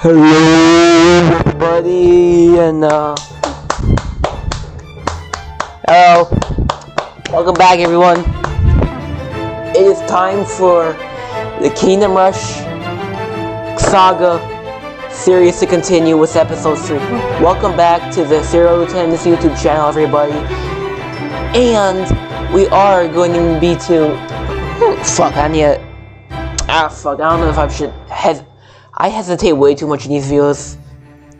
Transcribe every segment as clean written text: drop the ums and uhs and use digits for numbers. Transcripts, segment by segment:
Hello, everybody, and hello, welcome back, everyone. It is time for the Kingdom Rush saga series to continue with episode 3. Welcome back to the Serial Lieutenant's YouTube channel, everybody. And we are going to be I don't know if I should I hesitate way too much in these videos.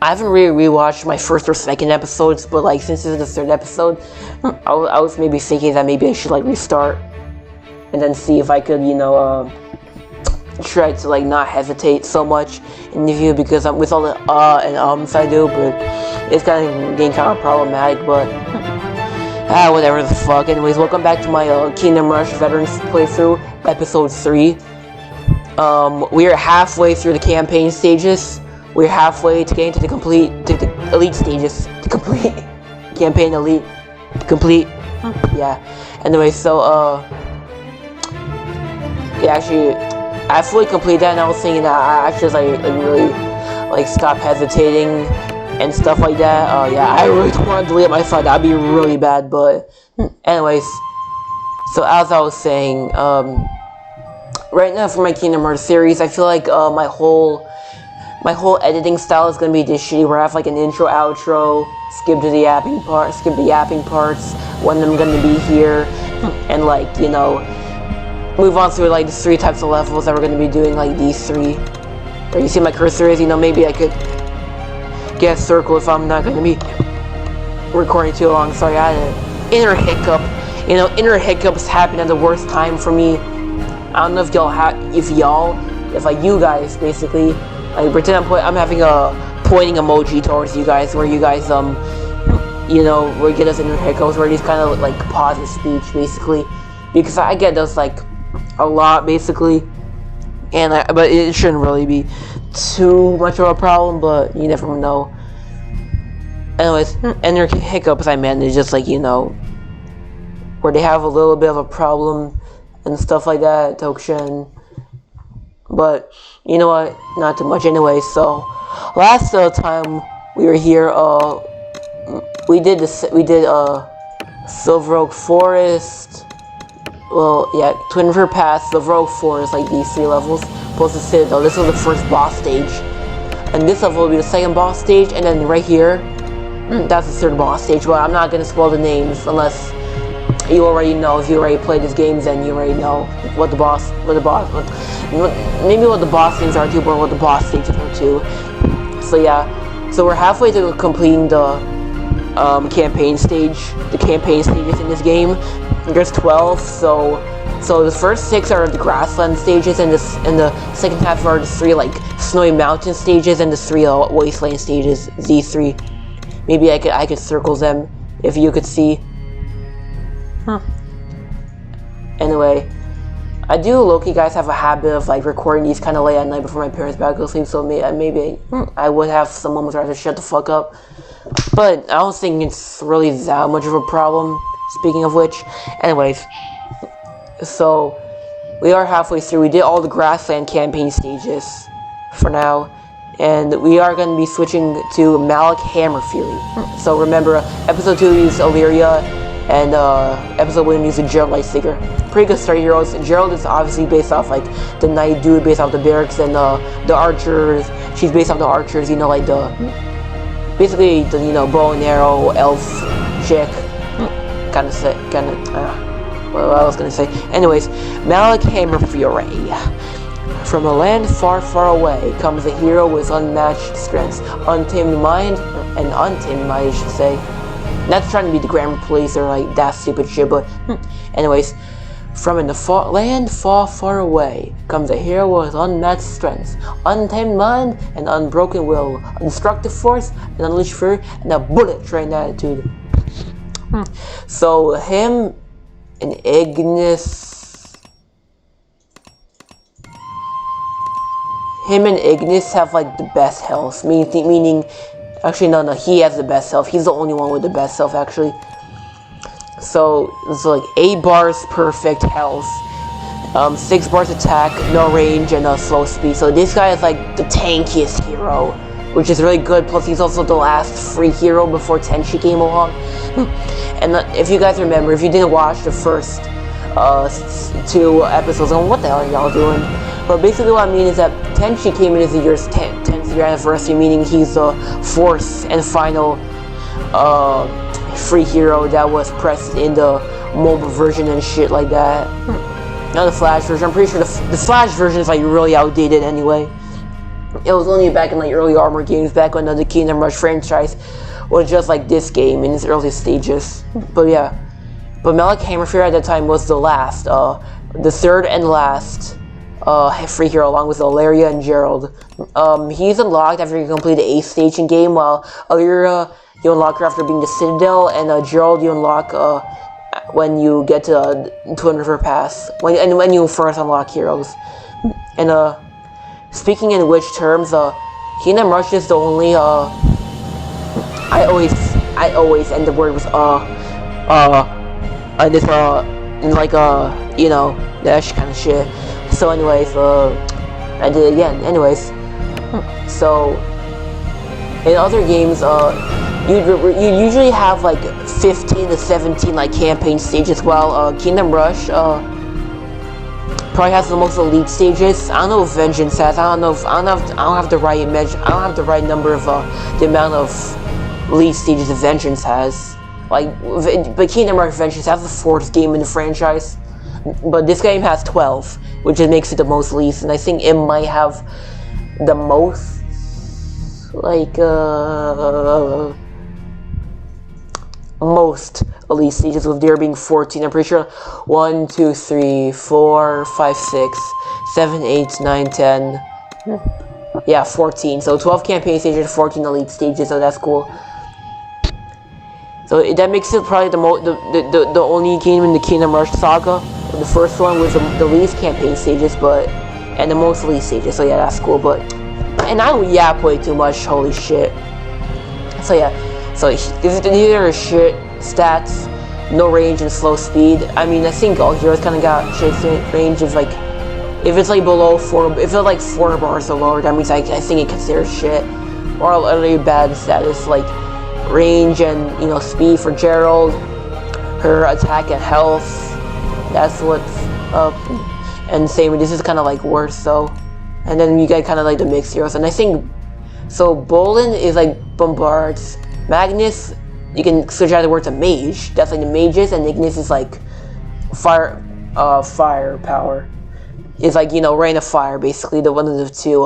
I haven't really rewatched my first or second episodes, but like since this is the third episode, I was maybe thinking that maybe I should like restart and then see if I could, try to like not hesitate so much in the video, because with all the and ums I do, but it's kind of getting kind of problematic. But whatever the fuck. Anyways, welcome back to my Kingdom Rush Veterans playthrough, episode 3. We are halfway through the campaign stages. We're halfway to getting to the elite stages. To complete campaign elite. Complete. Yeah. Anyway, so yeah, actually, I fully completed that, and I was thinking that I actually really stop hesitating and stuff like that. Yeah, I really don't want to delete my file. That'd be really bad. But anyways, so as I was saying, right now for my Kingdom Hearts series, I feel like my whole editing style is gonna be this shitty, where I have like an intro, outro, skip the yapping parts when I'm gonna be here, and like move on through like the 3 types of levels that we're gonna be doing, like these 3. Where you see my cursor is, maybe I could get a circle if I'm not gonna be recording too long. Sorry, I had an inner hiccup. Inner hiccups happen at the worst time for me. I don't know if you guys basically, like, pretend I'm having a pointing emoji towards you guys, where you guys where you get those inner hiccups, where these kind of like pause the speech basically, because I get those like a lot basically, but it shouldn't really be too much of a problem, but you never know. Anyways, inner hiccups I meant is just like where they have a little bit of a problem and stuff like that, Tokshin. But you know what? Not too much anyway. So last time we were here, we did Silver Oak Forest. Well, yeah, Twin River Pass, Silver Oak Forest, like these 3 levels. Plus the Citadel. This was the first boss stage, and this level will be the second boss stage. And then right here, that's the 3rd boss stage. But I'm not gonna spoil the names unless you already know. If you already played these games, then you already know maybe what the boss things are too, but what the boss stages are too. So yeah, so we're halfway to completing the campaign stage. The campaign stages in this game. There's 12. So the first 6 are the grassland stages, and the second half are the 3 like snowy mountain stages, and the 3 wasteland stages. These 3. Maybe I could circle them if you could see. Anyway, I do low-key guys have a habit of like recording these kind of late at night before my parents back to sleep, so maybe I would have some moments where I have to shut the fuck up, but I don't think it's really that much of a problem. Speaking of which, anyways, so we are halfway through. We did all the grassland campaign stages for now, and we are going to be switching to Malik Hammer Fury. So remember, episode 2 used Illyria, and episode 1 used the Gerald Lightseeker. Pretty good story heroes. Gerald is obviously based off like the knight dude, based off the barracks, and the archers. She's based off the archers. Like basically the bow and arrow elf chick. What I was gonna say. Anyways, Malik Hammer Fury. From a land far, far away comes a hero with unmatched strengths, untamed mind, I should say. Not trying to be the grammar police or like that stupid shit, but anyways, from in the land far, far away comes a hero with unmatched strengths, untamed mind, and unbroken will, destructive force, and unleashed fear, and a bullet-trained attitude. So him and Ignis have like the best health, meaning actually no, he has the best health. He's the only one with the best health actually. So it's like 8 bars perfect health, 6 bars attack, no range, and slow speed. So this guy is like the tankiest hero, which is really good. Plus, he's also the last free hero before Tenchi came along. And if you guys remember, if you didn't watch the first 2 episodes, what the hell are y'all doing? But basically what I mean is that Tenchi came in as the year's 10th year anniversary, meaning he's the 4th and final free hero that was pressed in the mobile version and shit like that. Not the Flash version. I'm pretty sure the Flash version is like really outdated anyway. It was only back in like early Armor games, back when the Kingdom Rush franchise was just like this game in its early stages. But yeah. But Malik Hammerfear at that time was the last, the 3rd and last free hero, along with Ilaria and Gerald. He's unlocked after you complete the 8th stage in game, while Ilaria you unlock her after being the Citadel, and Gerald you unlock when you get to Twin River Pass, when you first unlock heroes. And speaking in which terms, Kingdom Rush is the only I always end the word with and this like you know, dash kind of shit. So anyways, I did it again. Anyways, so in other games, you usually have like 15 to 17 like campaign stages, while Kingdom Rush probably has the most elite stages. I don't know if Vengeance has. I don't have the right number of the amount of elite stages that Vengeance has. But Kingdom Rush Vengeance has the 4th game in the franchise. But this game has 12, which makes it the most elite, and I think it might have the most, like, most elite stages, with there being 14. I'm pretty sure 1, 2, 3, 4, 5, 6, 7, 8, 9, 10. Yeah, 14. So 12 campaign stages, 14 elite stages, so that's cool. So that makes it probably the only game in the Kingdom Rush saga. The first one was the least campaign stages, and the most elite stages. So yeah, that's cool. And I don't yap way too much. Holy shit. So yeah, these are shit stats, no range and slow speed. I mean, I think all heroes kind of got shit range of like, if it's like below 4, if it's like 4 bars or lower, that means I think it considers shit. Or a really bad status like range and, you know, speed for Gerald, her attack and health. That's what's up. And same, this is kind of like worse, so. And then you get kind of like the mixed heroes. And I think, so Bolin is like bombards. Magnus, you can switch out the word to mage. That's like the mages, and Ignis is like fire power. It's like, you know, rain of fire, basically, the one of the two,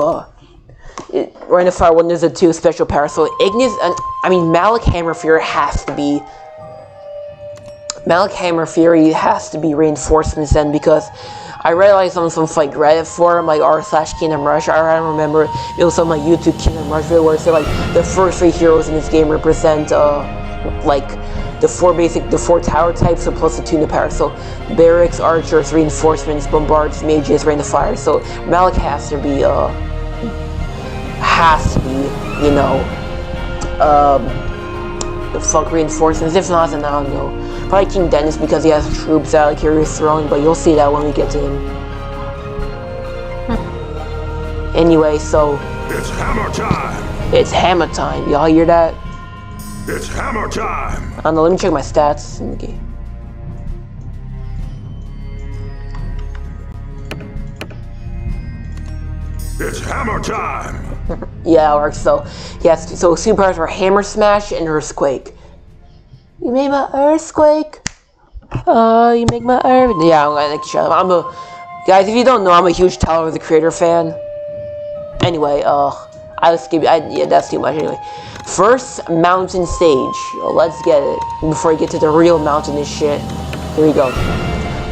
rain of fire, one of the 2 special powers. So Ignis, Malik Hammer Fury has to be reinforcements then, because I read like some like Reddit forum like r/Kingdom Rush. I don't remember, it was some like YouTube Kingdom Rush video where it said like the first 3 heroes in this game represent like the 4 tower types, so plus the 2 new powers. So barracks, archers, reinforcements, bombards, mages, rain of fire. So Malik has to be you know, fuck reinforcements. If not, then I don't know. Probably King Dennis, because he has troops out like Curious Throne, but you'll see that when we get to him. Anyway, so it's hammer time. It's hammer time. Y'all hear that? It's hammer time. I don't know, let me check my stats. Okay. It's hammer time. Yeah, it works. So yes, so superpowers are Hammer Smash and Earthquake. You made my Earthquake. Oh, you make my Earth. Yeah, I'm gonna shut up. Guys, if you don't know, I'm a huge Tyler the Creator fan. Anyway, I was skipping. Yeah, that's too much. Anyway, first mountain stage. Let's get it before I get to the real mountainous shit. Here we go.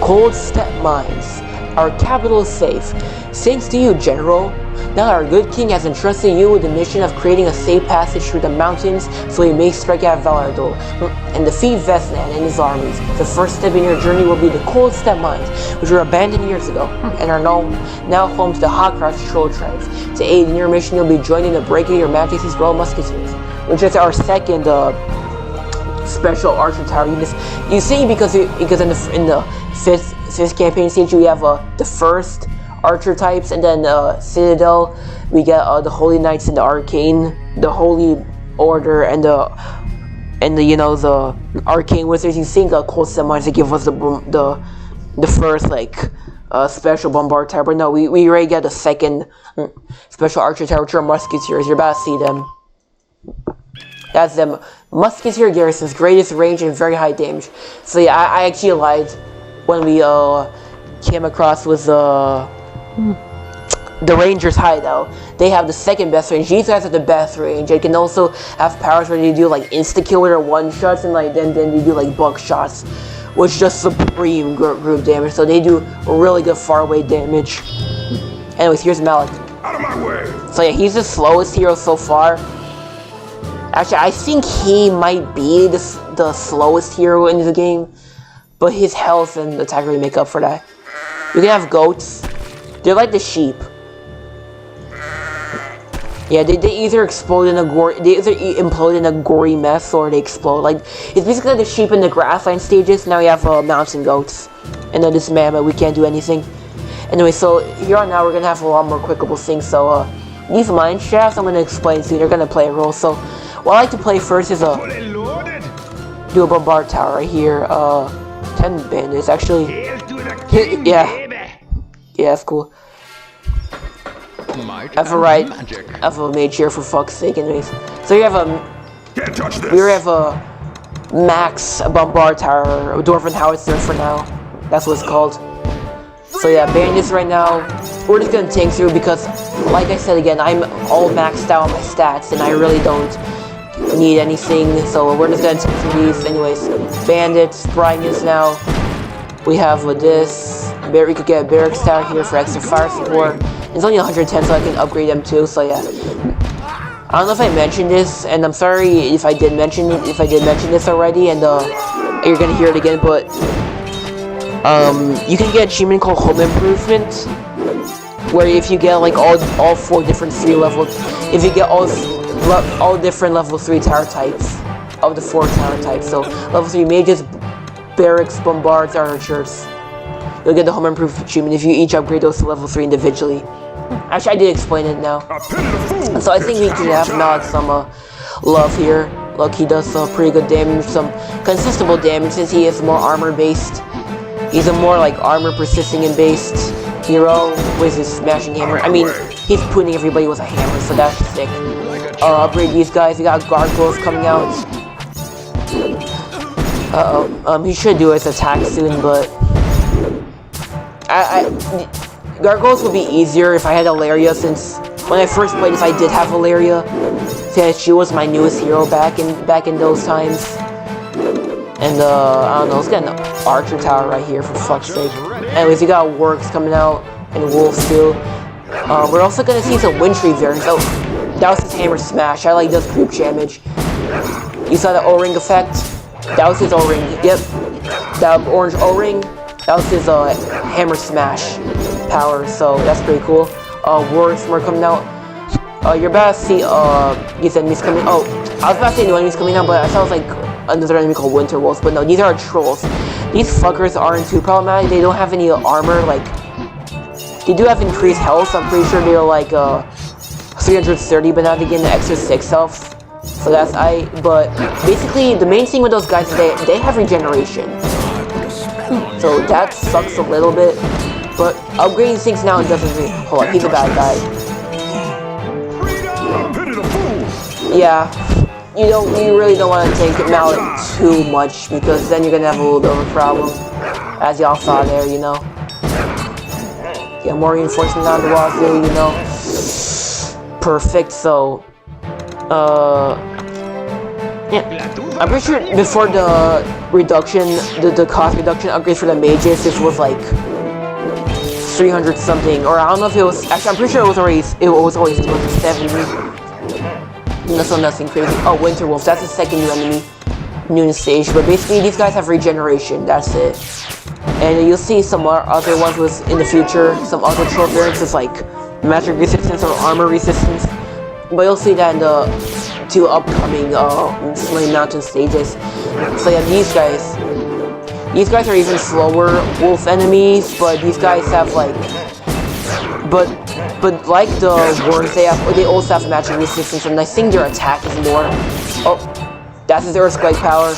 Cold Step Mines. Our capital is safe. Thanks to you, General. Now our good king has entrusted you with the mission of creating a safe passage through the mountains so we may strike at Valardor and defeat Vesnan and his armies. The first step in your journey will be the Cold Step Mines, which were abandoned years ago and are now home to the Hawkcross Troll tribes. To aid in your mission, you'll be joining the Breaking Your Majesty's Royal Musketeers, which is our second special archer tower unit. You see, because in the 5th this campaign stage, we have the first archer types, and then Citadel. We get the Holy Knights and the Arcane, the Holy Order, and the the Arcane Wizards. You think cool semis to give us the first like special bombard tower, but no, we already get the second special archer tower, which are musketeers. You're about to see them. That's them. Musketeer garrisons, greatest range and very high damage. So yeah, I actually lied when we came across with the Rangers hideout. They have the second best range. These guys have the best range. They can also have powers where they do like insta-killer or one-shots, and like then they do like buckshots, which is just supreme group damage. So they do really good far-away damage. Anyways, here's Malik. Out of my way! So yeah, he's the slowest hero so far. Actually, I think he might be the slowest hero in the game, but his health and attack really make up for that. You can have goats. They're like the sheep. Yeah, they either explode in a implode in a gory mess, or they explode. Like, it's basically like the sheep in the grassland stages. Now we have mountain goats, and then this man, but we can't do anything. Anyway, so here on now we're gonna have a lot more clickable things. So these mine shafts I'm gonna explain soon. They're gonna play a role. So what I like to play first is do a bombard tower right here. 10 bandits actually. Yeah, that's cool. I have a mage here for fuck's sake. Anyways, so you have we have a max bombard tower, a dwarven howitzer for now. That's what it's called. So yeah, bandits right now. We're just gonna tank through because, like I said again, I'm all maxed out on my stats and I really don't need anything. So we're just gonna tank through these. Anyways, bandits, brightness now. We have this. We could get a barracks tower here for extra fire support. It's only 110, so I can upgrade them too. So yeah, I don't know if I mentioned this, and I'm sorry if I did mention it. If I did mention this already, and you're gonna hear it again, but you can get an achievement called Home Improvement, where if you get like all 4 different 3 levels, if you get all different level 3 tower types of the 4 tower types. So level 3 mages, barracks, bombards, archers. You'll get the Home Improvement achievement if you each upgrade those to level 3 individually. Actually, I did explain it now. So I think we can have Malik some love here. Look, he does pretty good damage, some consistable damage since he is more armor based. He's a more like armor persisting and based hero with his smashing hammer. I mean, he's putting everybody with a hammer, so that's sick. Upgrade these guys. We got gargoyles coming out. He should do his attack soon, but gargoyles would be easier if I had Ilaria, since when I first played this I did have Ilaria. Yeah, she was my newest hero back in those times. And I don't know, let's get an archer tower right here for fuck's sake. Anyways, we got works coming out and wolves too. We're also gonna see some wintry variants. Oh, that was his hammer smash. I like does group damage. You saw the O-ring effect? That was his O-ring. Yep, that orange O-ring. That was his hammer smash power, so that's pretty cool. Works more coming out. You're about to see these enemies coming. Oh, I was about to say new enemies coming out, but I thought it was like another enemy called Winter Wolves. But no, these are trolls. These fuckers aren't too problematic. They don't have any armor. Like, they do have increased health. I'm pretty sure they're like 330, but now they get an extra 6 health. So that's but basically the main thing with those guys is they have regeneration. So that sucks a little bit, but upgrading things now doesn't really. Hold on, he's a bad guy. Yeah, you really don't want to take him out too much because then you're gonna have a little bit of a problem, as y'all saw there, you know. Yeah, more reinforcement on the walls there, you know. Perfect. So, yeah. I'm pretty sure before the reduction, the cost reduction upgrade for the mages, this was like 300 something, or I don't know if it was. Actually, I'm pretty sure it was always 70. So nothing crazy. Oh, Winter Wolf. That's the second new enemy, new stage. But basically, these guys have regeneration. That's it. And you'll see some other ones with in the future. Some other troll variants with like magic resistance or armor resistance. But you'll see that in the 2 upcoming Slay Mountain stages. So yeah, these These guys are even slower wolf enemies, but these guys have like, but like the worms, they also have magic resistance, and I think their attack is more. Oh, that's his earthquake power.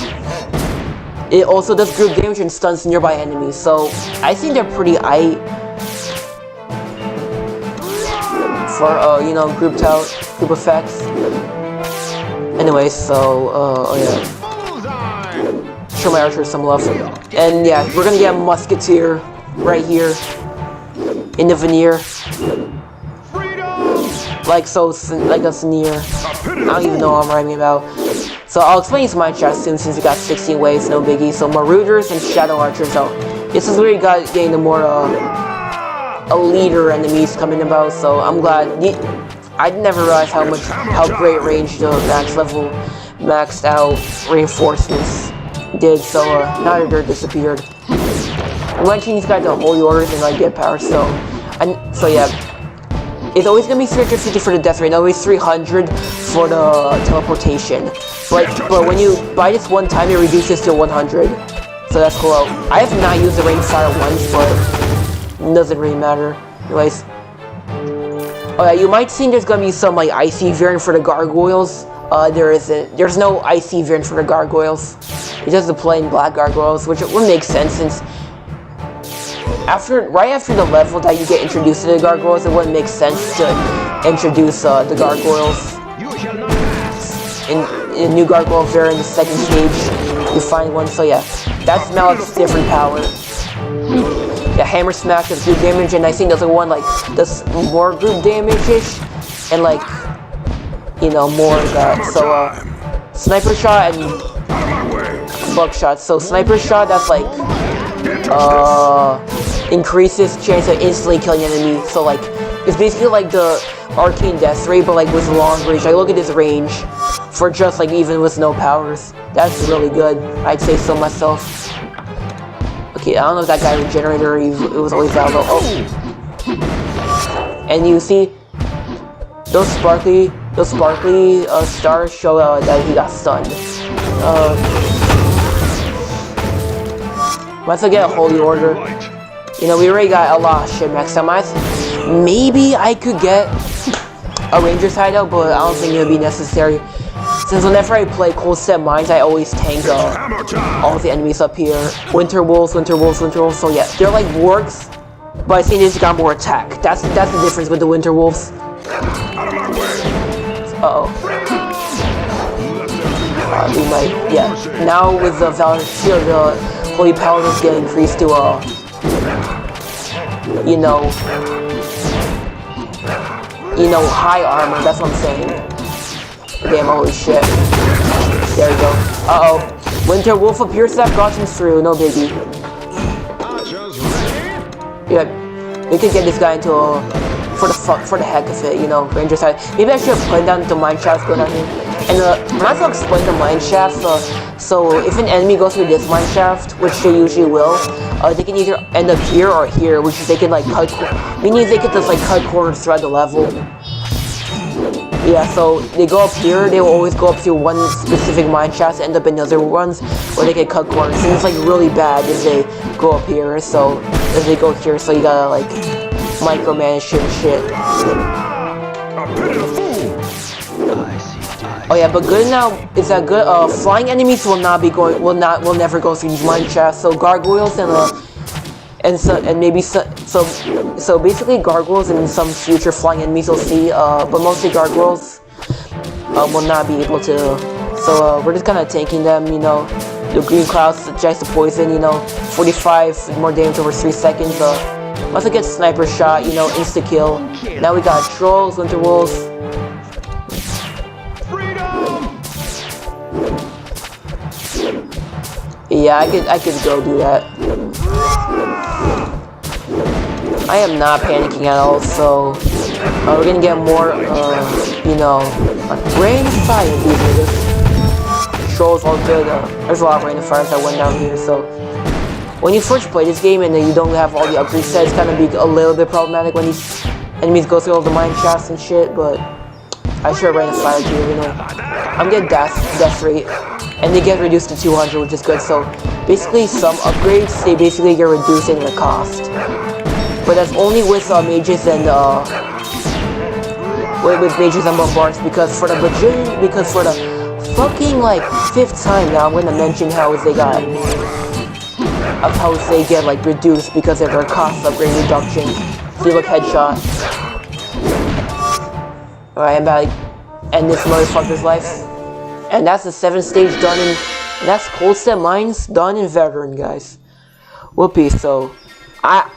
It also does group damage and stuns nearby enemies, so I think they're pretty aight for you know, group effects. Anyway, so oh yeah. Show my archers some love. And yeah, we're gonna get a musketeer right here in the veneer. Like so, like a sneer. I don't even know what I'm writing about. So I'll explain these Mineshaft soon, since we got 16 waves, no biggie. So Marauders and Shadow Archers. So this is where you got getting the more leader enemies coming about. So I'm glad. I never realized how great range the maxed out reinforcements did. So now they're disappeared. I'm letting these guys the holy orders and like get power. So yeah. It's always gonna be 350 for the death rate, always 300 for the teleportation. But when you buy this one time, it reduces to 100. So that's cool. I have not used the rain of fire once, but it doesn't really matter. Anyways. Oh yeah, you might see there's gonna be some like icy variant for the gargoyles. There isn't. There's no icy variant for the gargoyles. It's just the plain black gargoyles, which would make sense since right after the level that you get introduced to the gargoyles, it wouldn't make sense to introduce the gargoyles in new gargoyle variant. In the second stage, you find one. So yeah, that's Malik's different power. Yeah, hammer smash does group damage, and I think the other one like does more group damage-ish, and like, you know, more of that. So sniper shot and buckshot. So sniper shot, that's like increases chance of instantly killing an enemy. So like, it's basically like the arcane death ray, but like with long range. Like look at his range for just like even with no powers. That's really good. I'd say so myself. Okay, I don't know if that guy regenerated or it was always out though. Oh, and you see those sparkly stars show that he got stunned. Once I get a holy order. You know, we already got a lot of shit maxed out. Maybe I could get a Ranger's hideout, but I don't think it would be necessary. Since whenever I play cold step mines, I always tank all the enemies up here. Winter wolves. So yeah, they're like wargs, but I think they just got more attack. That's the difference with the winter wolves. We might, yeah. Now with the Valor here, the Holy Paladins get increased to you know, high armor, that's what I'm saying. Damn, holy shit. There we go. Uh-oh. Winter Wolf appears to have gotten through, no biggie. Yeah, we could get this guy into for the heck of it, you know, Ranger side. Maybe I should have put down the mineshaft going on here. And might as well explain the mineshaft. So if an enemy goes through this mineshaft, which they usually will, they can either end up here or here, which is they can like cut, meaning they can just like cut corners throughout the level. Yeah, so they go up here, they will always go up through one specific mineshaft, end up in other ones where they can cut corners. And it's like really bad if they go up here, so if they go here, so you gotta like micromanage shit. Oh yeah, but good now is that good. Flying enemies will never go through these mineshafts. So gargoyles and maybe so basically gargoyles and some future flying enemies you'll see. But mostly gargoyles will not be able to. So we're just kind of tanking them. You know, the green clouds suggest the poison. You know, 45 more damage over 3 seconds. Once I get sniper shot, you know, insta kill. Now we got trolls, winter wolves. Yeah, I could go do that. I am not panicking at all, so we're gonna get more, you know, rain of fire. These niggas. Trolls all good. There's a lot of rain of fires that went down here, so when you first play this game and then you don't have all the upgrade sets, it's gonna be a little bit problematic when these enemies go through all the mine shafts and shit. But I sure rain of fire here, you know. I'm getting death rate. And they get reduced to 200, which is good. So basically some upgrades, they basically get reduced in the cost. But that's only with mages and with mages and bombards, because for the fucking like 5th time now I'm gonna mention how they get like reduced because of their cost upgrade reduction. See, look, headshot. Alright, I'm about to end this motherfucker's life. And that's the 7th stage done in, and that's Cold Step Mines done in Veteran, guys. Whoopee, so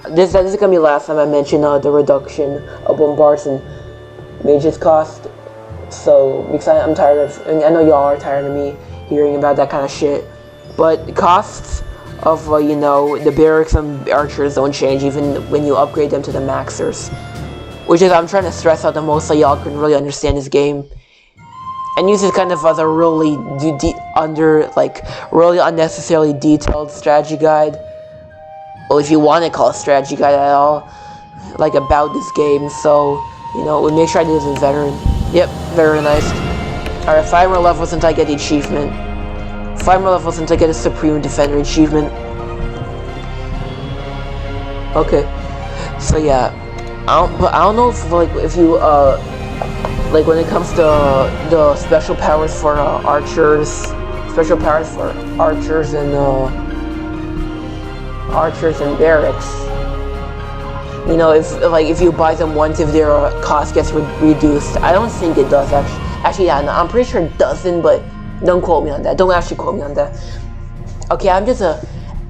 this is gonna be the last time I mention the reduction of bombards and mages cost. So because I'm tired of, and I know y'all are tired of me hearing about that kind of shit. But the costs of you know, the barracks and archers don't change even when you upgrade them to the maxers, which is I'm trying to stress out the most so y'all can really understand this game. And use it kind of as a really really unnecessarily detailed strategy guide. Well, if you want to call it a strategy guide at all, like about this game. So, you know, we'll make sure I do this in Veteran. Yep, veteranized. Alright, 5 more levels until I get the achievement. 5 more levels until I get a Supreme Defender achievement. Okay. So yeah. I don't know if you like when it comes to the special powers for archers and barracks. You know, if you buy them once, if their cost gets reduced. I don't think it does actually. Actually, yeah, no, I'm pretty sure it doesn't, but don't quote me on that. Don't actually quote me on that. Okay, I'm just a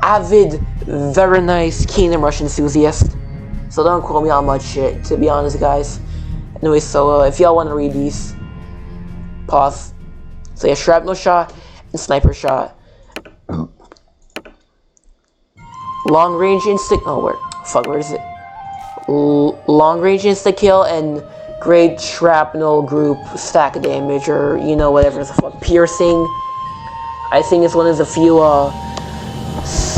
avid, very nice Kingdom Rush enthusiast, so don't quote me on much shit, to be honest, guys. Anyway, so if y'all want to read these, pause. So yeah, shrapnel shot and sniper shot. Long range instant. Oh, where is it? Long range insta kill and great shrapnel group stack damage, or you know, whatever the fuck. Piercing. I think it's one of the few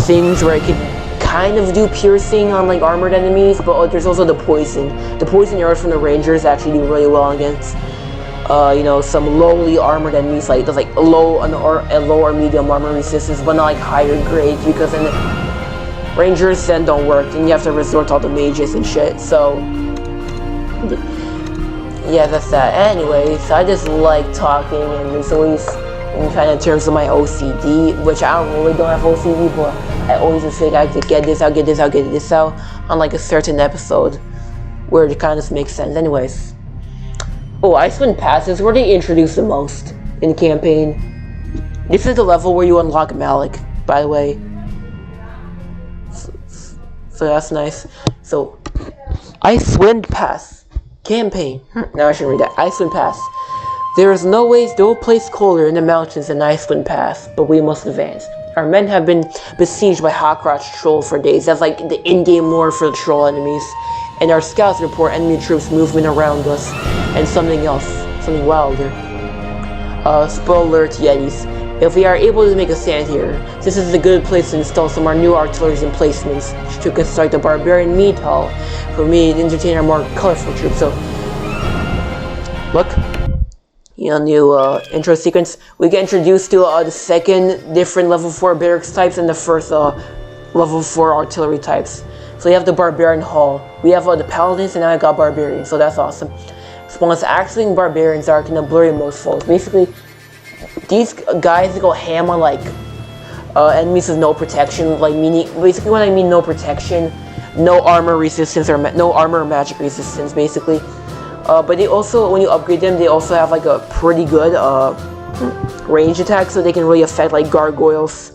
things where I could kind of do piercing on like armored enemies, but there's also the poison. The poison arrows from the rangers actually do really well against you know, some lowly armored enemies, like those like low or medium armor resistance, but not like higher grades, because then rangers then don't work and you have to resort to all the mages and shit. So yeah, that's that. Anyways, I just like talking, and it's always in kind of terms of my OCD, which I don't have OCD, but I always just think I could get this out, get this out on like a certain episode where it kind of makes sense. Anyways, oh, Icewind Pass is where they introduce the most in the campaign. This is the level where you unlock Malik, by the way. So that's nice. So, Icewind Pass campaign. Now I should read that. Icewind Pass. There is no place colder in the mountains than Icewind Pass, but we must advance. Our men have been besieged by Hawkrotch Troll for days. That's like the in-game lore for the troll enemies. And our scouts report enemy troops movement around us, and something else, something wilder. Spoiler alert, Yetis. If we are able to make a stand here, this is a good place to install some of our new artillery emplacements to construct a barbarian meat hall for me to entertain our more colorful troops. So, look, you know, new intro sequence. We get introduced to the second different level 4 barracks types and the first level 4 artillery types. So you have the barbarian hall. We have the paladins, and now I got barbarians. So that's awesome. Spawns axling barbarians are in the blurry most foes. Basically, these guys go ham on like enemies with no protection, like meaning basically when I mean no protection, no armor resistance or no armor or magic resistance, basically. But they also, when you upgrade them, they also have like a pretty good range attack, so they can really affect like gargoyles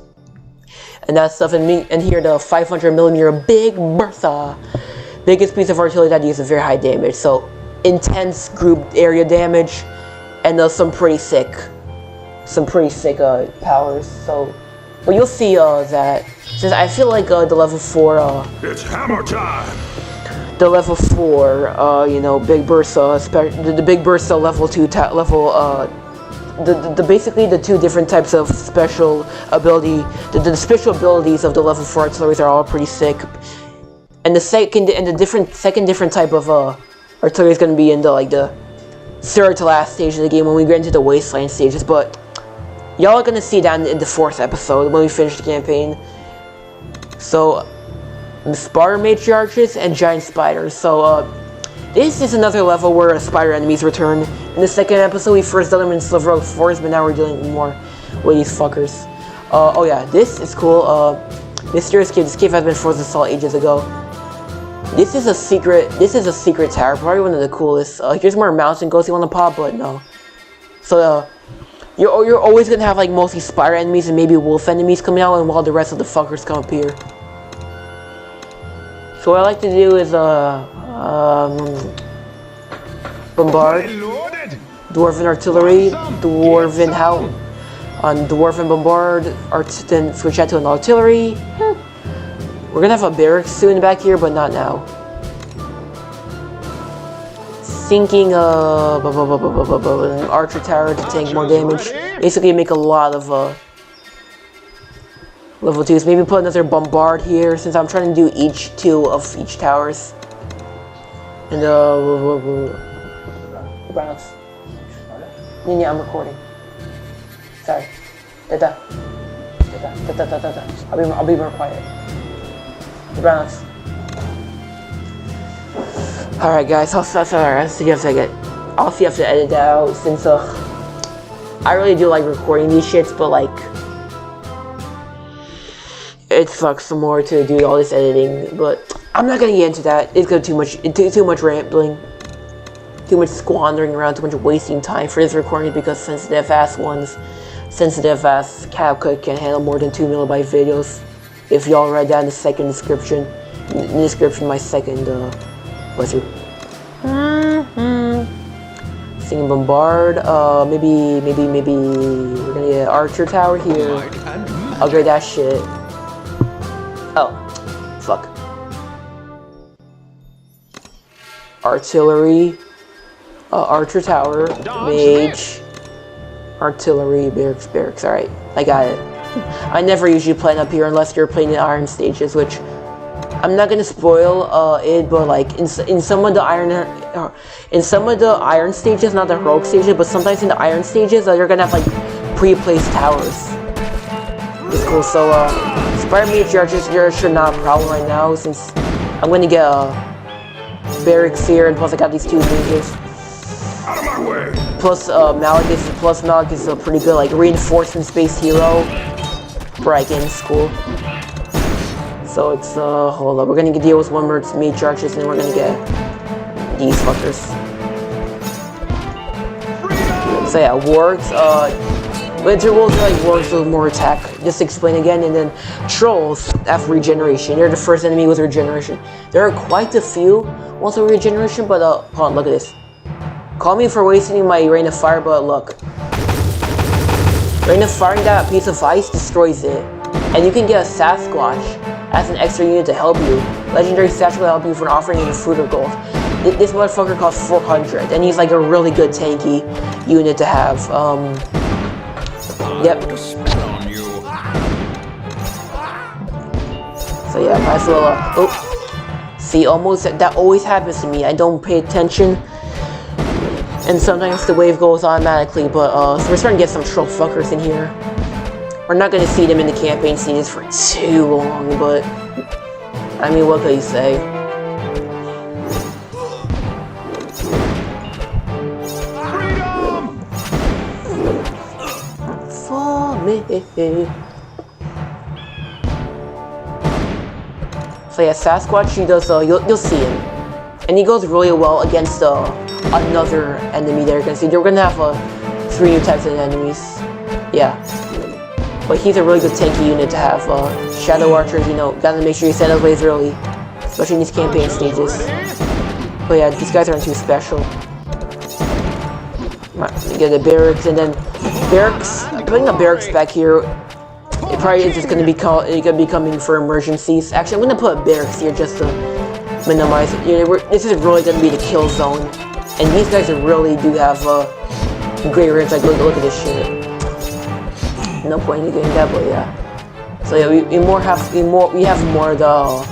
and that stuff. And here the 500mm Big Bertha, biggest piece of artillery that uses very high damage. So intense group area damage, and some pretty sick powers. So, but you'll see that since I feel like the level 4 It's hammer time. The level 4 you know, Big Bertha, the Big Bertha level 2 basically the two different types of special ability, the special abilities of the level 4 artillery are all pretty sick. And the second different type of artillery is going to be in the third to last stage of the game when we get into the wasteland stages. But Y'all are gonna see that in the 4th episode when we finish the campaign. So, the Spider Matriarchs and Giant Spiders. So, this is another level where spider enemies return. In the 2nd episode, we first dealt them in Sliver Oak Forest, but now we're dealing more with these fuckers. Oh yeah, this is cool. Mysterious Cave. This cave has been frozen solid ages ago. This is a secret tower, probably one of the coolest. Here's more mountain ghosts you want to pop, but no. So, you're always gonna have like mostly spider enemies and maybe wolf enemies coming out, and while the rest of the fuckers come up here. So what I like to do is bombard, dwarven artillery, dwarven bombard, then switch that to an artillery. We're gonna have a barracks soon back here, but not now. Thinking archer tower to tank more damage. Basically make a lot of level 2s. Maybe put another bombard here since I'm trying to do 2 of each towers. And Browns. Yeah, I'm recording. Sorry. I'll be more quiet. Browns. Alright guys, I'll see if I have to edit that out since I really do like recording these shits, but like it sucks some more to do all this editing, but I'm not gonna get into that. It's gonna too much rambling, too much squandering around, too much wasting time for this recording because sensitive ass Capcut can't handle more than 2 MB videos. If y'all read that in the second description, my second playthrough. Singing bombard. Maybe we're gonna get archer tower here. Upgrade that shit. Oh, fuck. Artillery. Archer tower. Mage. Artillery. Barracks. Alright, I got it. I never usually plan up here unless you're playing the iron stages, which I'm not gonna spoil it, but like in some of the iron stages, not the heroic stages, but sometimes in the iron stages, you're gonna have like pre-placed towers. It's cool. So Spider Matriarchs here should not a problem right now since I'm gonna get barracks here, and plus I got these 2 mages. Out of my way. Plus Malik is a pretty good like reinforcement-based hero for like in school. So it's hold up, we're gonna deal with one more Matriarchs and we're gonna get these fuckers. So yeah, wargs, winter wolves are like wargs with more attack. Just to explain again, and then trolls have regeneration. They're the first enemy with regeneration. There are quite a few also regeneration, but hold on, look at this. Call me for wasting my Rain of Fire, but look. Rain of Firing that piece of ice destroys it. And you can get a Sasquatch as an extra unit to help you. Legendary Statue will help you for an offering in fruit or gold. This motherfucker costs 400, and he's like a really good tanky unit to have. Yep. So yeah, might as well. Oh, see, that always happens to me. I don't pay attention, and sometimes the wave goes automatically. But so we're starting to get some troll fuckers in here. We're not gonna see them in the campaign scenes for too long, but I mean, what can you say? For me. So yeah, Sasquatch, he does. You'll see him, and he goes really well against another enemy there. You can see we're gonna have 3 new types of enemies. Yeah. But he's a really good tanky unit to have. Shadow Archers, you know, gotta make sure you set up ways early, especially in these campaign stages. But yeah, these guys aren't too special. You get the barracks, and then barracks. Putting a barracks back here, it probably is just gonna be coming for emergencies. Actually, I'm gonna put a barracks here just to minimize it. You know, this is really gonna be the kill zone, and these guys really do have great range. Like, look at this shit. No point in getting that, but yeah. So yeah, we have more the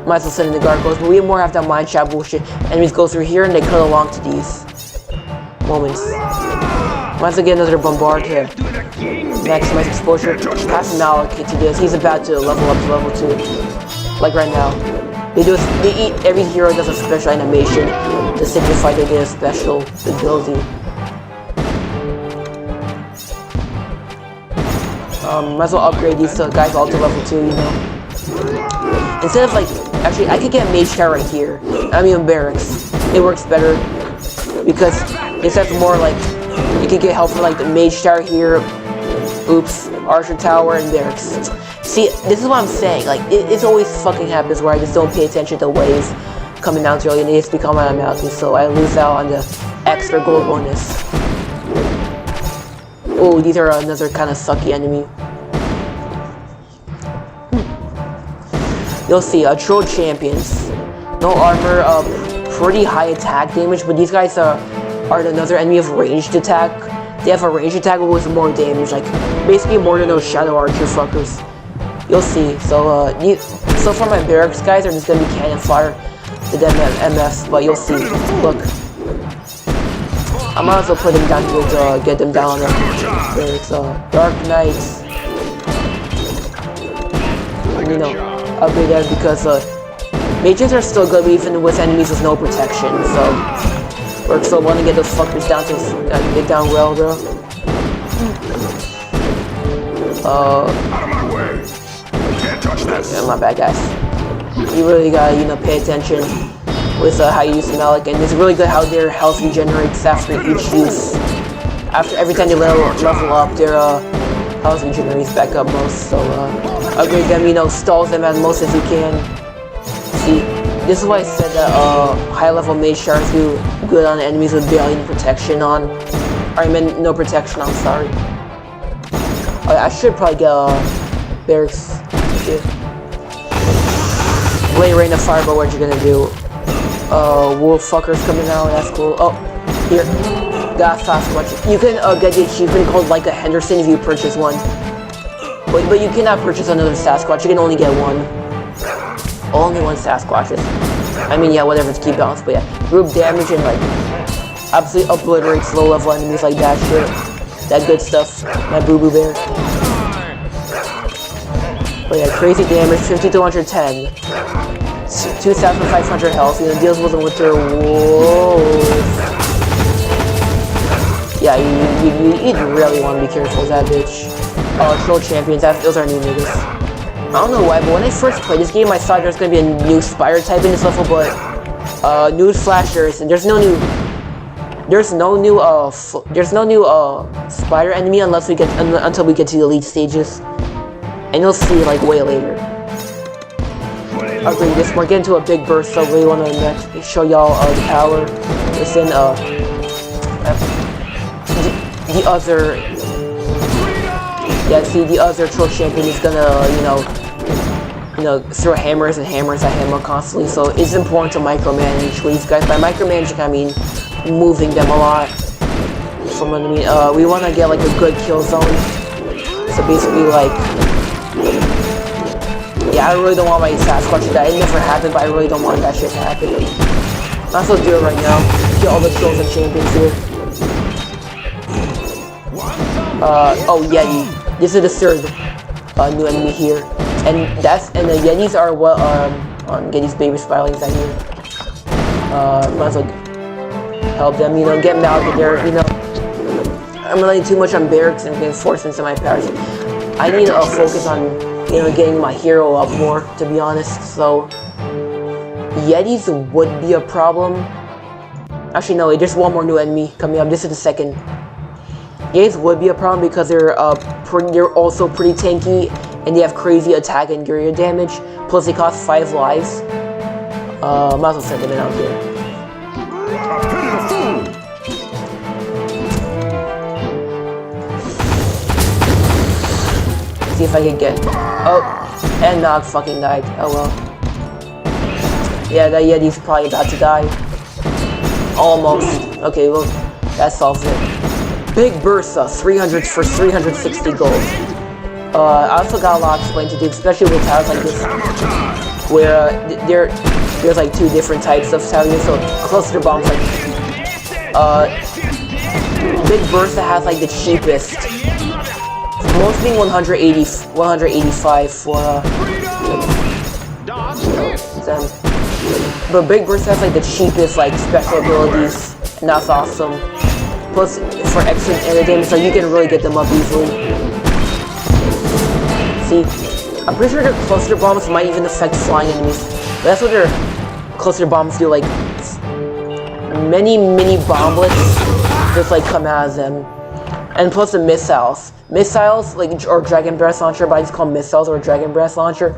might as well send in the gargoyles, but we more have that mine shaft bullshit. Enemies go through here and they cut along to these moments. Once again, another bombard to maximize exposure. Pass him allocate to this. He's about to level up to level 2. Like right now. Every hero does a special animation to signify they did a special ability. Might as well upgrade these guys all to level 2, you know. Instead of like, actually, I could get Mage Tower right here. I mean, Barracks. It works better because it says more like you can get help from like the Mage Tower here. Oops, Archer Tower and Barracks. See, this is what I'm saying. Like, it's always fucking happens where I just don't pay attention to waves coming down too early and they just become automatically, so I lose out on the extra gold bonus. Oh, these are another kind of sucky enemy. You'll see, Troll Champions. No armor, pretty high attack damage, but these guys are another enemy of ranged attack. They have a ranged attack with more damage, like basically more than those Shadow Archer fuckers. You'll see. So, so for my Barracks guys, are just gonna be cannon fire to them MF, but you'll see. Look. I might as well put them down here to get them down on the Barracks. Dark Knights. You know, upgrade that because mages are still good even with enemies with no protection, so we're still want to get those fuckers down to get down well, bro. Out of my way. Can't touch this. Yeah, my bad, guys. You really gotta, you know, pay attention with how you use Malik, and it's really good how their health regenerates after each use. After every time they level up, their health regenerates back up most. So upgrade them, you know, stalls them as most as you can. See, this is why I said that high level mage sharks do good on enemies with barely any protection on. Or I meant no protection, I'm sorry. I should probably get Barracks here. Lay Rain of Fire, but what you gonna do? Wolf fuckers coming out, that's cool. Oh, here. Got Sasquatch. You can get the achievement called like a Henderson if you purchase one. But you cannot purchase another Sasquatch, you can only get one. Only one Sasquatch. I mean, yeah, whatever, it's keep balance, but yeah. Group damage and like absolutely obliterates low level enemies like that shit. That good stuff. My boo-boo bear. But yeah, crazy damage, 50 to 110. 2,500 health, you know, deals with them with their wolf. Yeah, you really want to be careful with that bitch. Oh, Troll Champions, those are new niggas. I don't know why, but when I first played this game, I thought there was going to be a new Spire type in this level, but newsflash, there's no new Spire enemy unless until we get to the elite stages, and you'll see like way later. Upgrade this. We're getting to a big burst, so I really want to show y'all the power. It's in the other. Yeah, see, the other Troll Champion is gonna, you know, throw hammers and hammers at him constantly. So it's important to micromanage with these guys. By micromanaging, I mean moving them a lot. From what I mean, we want to get like a good kill zone. So basically, like, yeah, I really don't want my Sasquatch to die. It never happened, but I really don't want that shit to happen. I'll still do it right now. Get all the Trolls and Champions here. Oh, Yeti. This is the third new enemy here, and the Yetis are what get these baby spiralings out here. Might as well help them, you know, get Malik there, you know. I'm relying too much on Barracks and reinforcements in my powers. I need to focus on, you know, getting my hero up more, to be honest. So Yetis would be a problem. Actually, no, there's one more new enemy coming up. This is the second. Yetis would be a problem because they're also pretty tanky and they have crazy attack and area damage. Plus, they cost 5 lives. Might as well send them in out here. See if I can get. Oh, and Nog fucking died. Oh well. Yeah, that Yeti's probably about to die. Almost. Okay, well, that solves it. Big Bursa, 300 for 360 gold. I also got a lot of explaining to do, especially with towers like this, where there's like 2 different types of towers. So cluster bombs, like big burst that has like the cheapest. Most being 185 for them. But big burst has like the cheapest like special abilities, and that's awesome. Plus for extra air damage, like you can really get them up easily. See, I'm pretty sure their cluster bombs might even affect flying enemies. But that's what their cluster bombs do, like many bomblets just like come out of them. And plus the missiles. Missiles, like, or Dragon Breath Launcher, but I just call them missiles or Dragon Breath Launcher.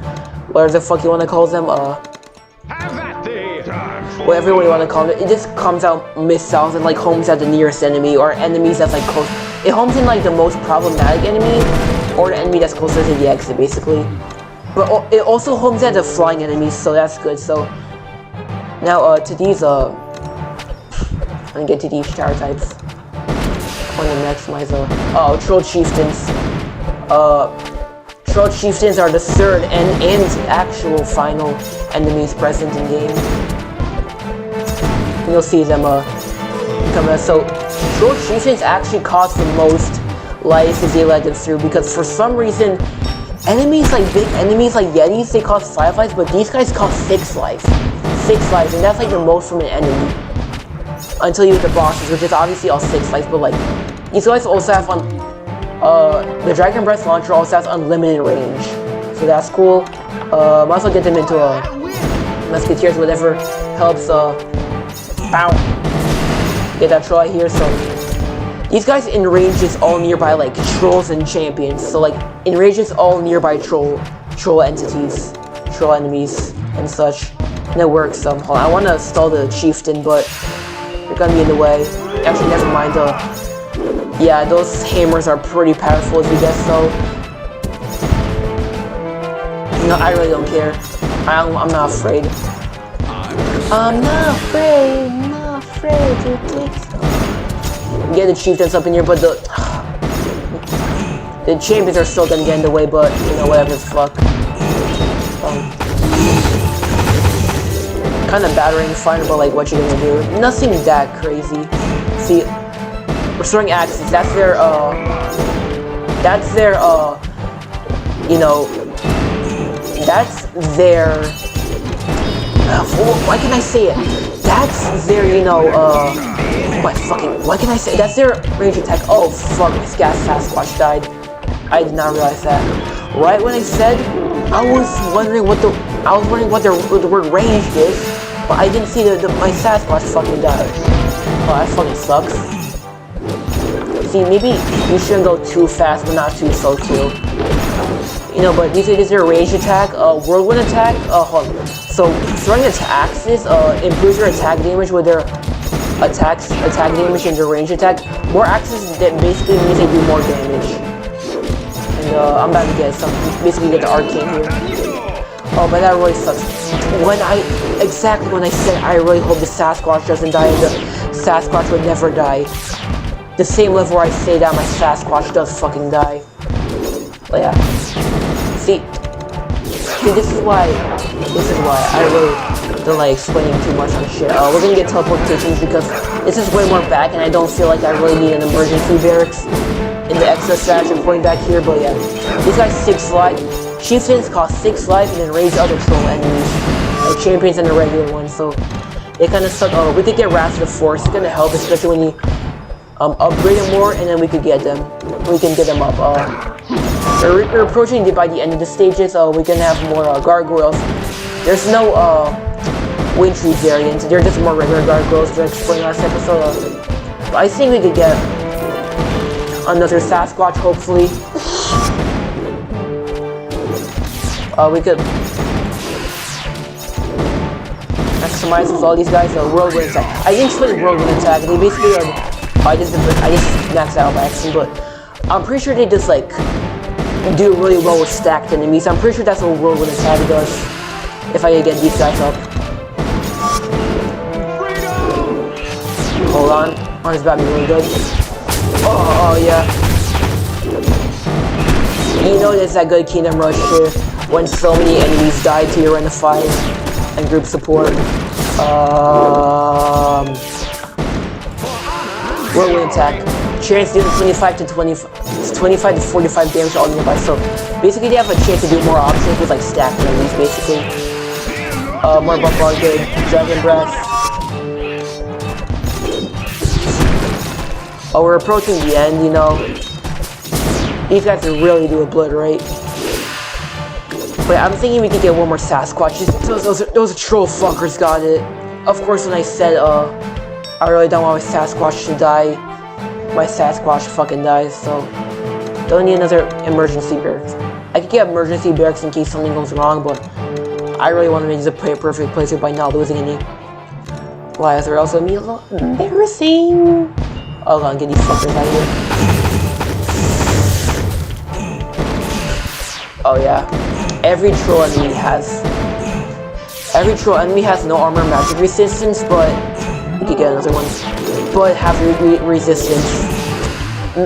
Whatever the fuck you want to call them, whatever you want to call it. It just comes out missiles and like homes at the nearest enemy or enemies that's like close. It homes in like the most problematic enemy or the enemy that's closer to the exit, basically. But it also homes at the flying enemies, so that's good. So now to these I'm gonna get to these tower types. I want to maximize Troll Chieftains. Troll Chieftains are the third and actual final enemies present in game. You'll see them come out. So Troll Chieftains actually cost the most life as they let them through, because for some reason enemies like big enemies like Yetis, they cost 5 lives, but these guys cost 6 lives. 6 lives, and that's like the most from an enemy. Until you hit the bosses, which is obviously all 6 lives, but like these guys also have the Dragon Breath Launcher also has unlimited range, so that's cool. Might also get them into Musketeers, whatever helps get that troll out here. So these guys enrages all nearby like trolls and champions, so like enrages all nearby troll entities, troll enemies and such, and it works. Hold on, I want to stall the chieftain, but they're gonna be in the way. Actually, never mind. Yeah, those hammers are pretty powerful as you guess, so no, I really don't care. I'm not afraid. I'm not afraid to take some. Get the chieftains up in here, but the champions are still gonna get in the way, but you know, whatever the fuck. Kind of battering fine, but like what you gonna do? Nothing that crazy. See, restoring axes, that's their you know, that's their why can I say it? That's their, you know, why can I say it? That's their range attack. Oh fuck, this gas Sasquatch died. I did not realize that. Right when I said, I was wondering what the word ranged is, but I didn't see my Sasquatch fucking died. Oh, that fucking sucks. See, maybe you shouldn't go too fast, but not too slow too. You know, but these is their range attack, whirlwind attack. Hold on. So throwing axes improves your attack damage with their attack damage and their range attack. More axes that basically means they do more damage. And I'm about to get some, basically get the arcane here. Oh, but that really sucks. When I said I really hope the Sasquatch doesn't die, and the Sasquatch would never die. The same level where I say that my Sasquatch does fucking die. But yeah. See, this is why I really don't like explaining too much on shit. We're gonna get teleportations because this is way more back, and I don't feel like I really need an emergency barracks in the extra strategy of going back here. But yeah, these guys 6 life. Chieftains cost 6 life and then raise other troll enemies, like champions and the regular ones. So they kind of suck. We could get Wrath of the Force. It's gonna help, especially when you upgrade them more, and then we can get them up. We're approaching by the end of the stages. We can have more gargoyles. There's no wind tree variants. They're just more regular gargoyles, to explain last episode. But I think we could get another Sasquatch, hopefully. We could maximize with all these guys. Whirlwind attack. I didn't explain whirlwind attack. They basically I just maxed out by accident, but I'm pretty sure they just like do really well with stacked enemies. I'm pretty sure that's what whirlwind attack does. If I get these guys up. Hold on. Oh, it's about to be really good. Oh yeah. You know there's that good Kingdom Rush here when so many enemies die to your run fire and group support. Whirlwind attack. chance to do 25 to 45 damage all nearby. So basically, they have a chance to do more options with like stacked enemies, basically. More buff on good. Dragon Breath. Oh, we're approaching the end, you know. These guys really do obliterate. But I'm thinking we could get one more Sasquatch. Those troll fuckers got it. Of course, when I said, I really don't want my Sasquatch to die, my Sasquatch fucking dies, so don't need another emergency barracks. I could get emergency barracks in case something goes wrong, but I really want to make this a perfect playthrough by not losing any lives, or else it'll be a little embarrassing. Hold on, get these fuckers out of here. Oh yeah, every troll enemy has no armor magic resistance, but we could get another one. But have resistance.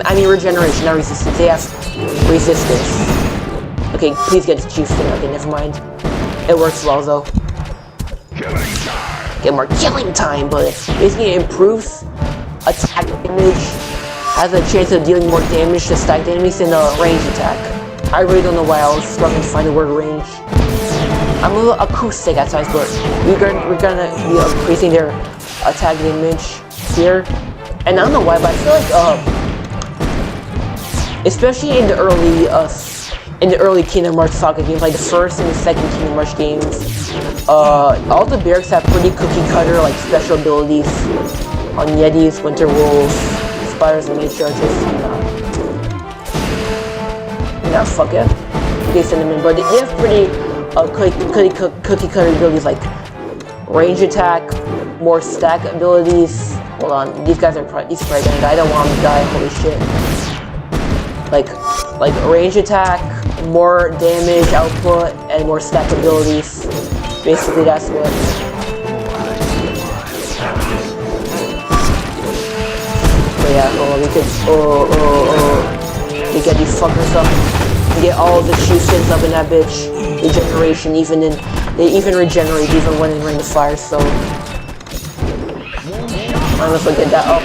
I mean regeneration, not resistance. They have resistance. Okay, please get the chief thing. Okay, never mind. It works well though. Get more killing time, but basically it improves attack damage, has a chance of dealing more damage to stacked enemies in a range attack. I really don't know why I was struggling to find the word range. I'm a little acoustic at times, but we're gonna be increasing their attack damage here. And I don't know why, but I feel like especially in the early Kingdom Hearts Saga games, like the first and the second Kingdom Hearts games, all the barracks have pretty cookie cutter like special abilities on Yetis, Winter Wolves, Spiders, and Matriarchs. Nah, fuck it. Okay, Cinnamon, but they have pretty cookie cutter abilities like range attack, more stack abilities. Hold on, these guys are probably gonna die. I don't want them to die. Holy shit! Like range attack, more damage output, and more stack abilities. Basically, that's what. But yeah, we could. We get these fuckers up. We get all the chieftains up in that bitch. Regeneration, they even regenerate even when in Ring of Fire. So I also get that up.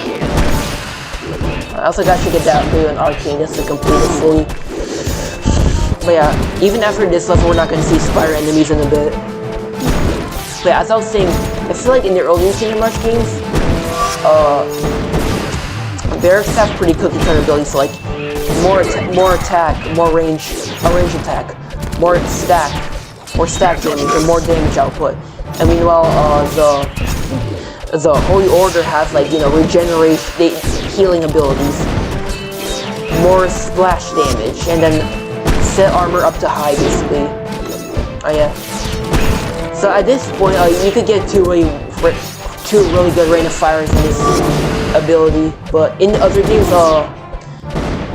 I also got to get that upgrade on Arcane just to complete it fully. But yeah, even after this level, we're not going to see Spire enemies in a bit. But as I was saying, I feel like in the early Kingdom Hearts games, barracks have pretty cookie cutter abilities, so like more attack, more range attack, more stack damage, and more damage output. And meanwhile, the Holy Order has like, you know, regeneration, healing abilities, more splash damage, and then set armor up to high basically. Oh yeah. So at this point, you could get two really good Rain of Fires in this ability, but in other games,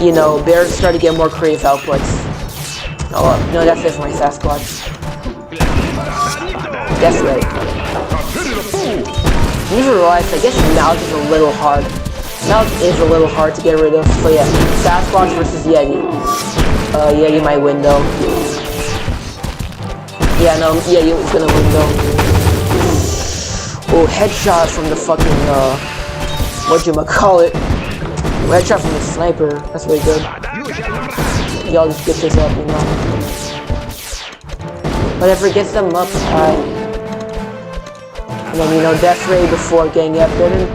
you know, bears start to get more creative outputs. Oh no, that's it for my Sasquatch. That's right. I never realized, I guess Mouth is a little hard. Mouth is a little hard to get rid of. So yeah, Sasquatch versus Yeti. Yeti might win though. Yeah, no, Yeti is gonna win though. Oh, headshot from the fucking, whatchamacallit. Headshot from the sniper. That's really good. Y'all just get this up, you know. Whatever gets them up high. And then, you know, Death Ray before getting up there.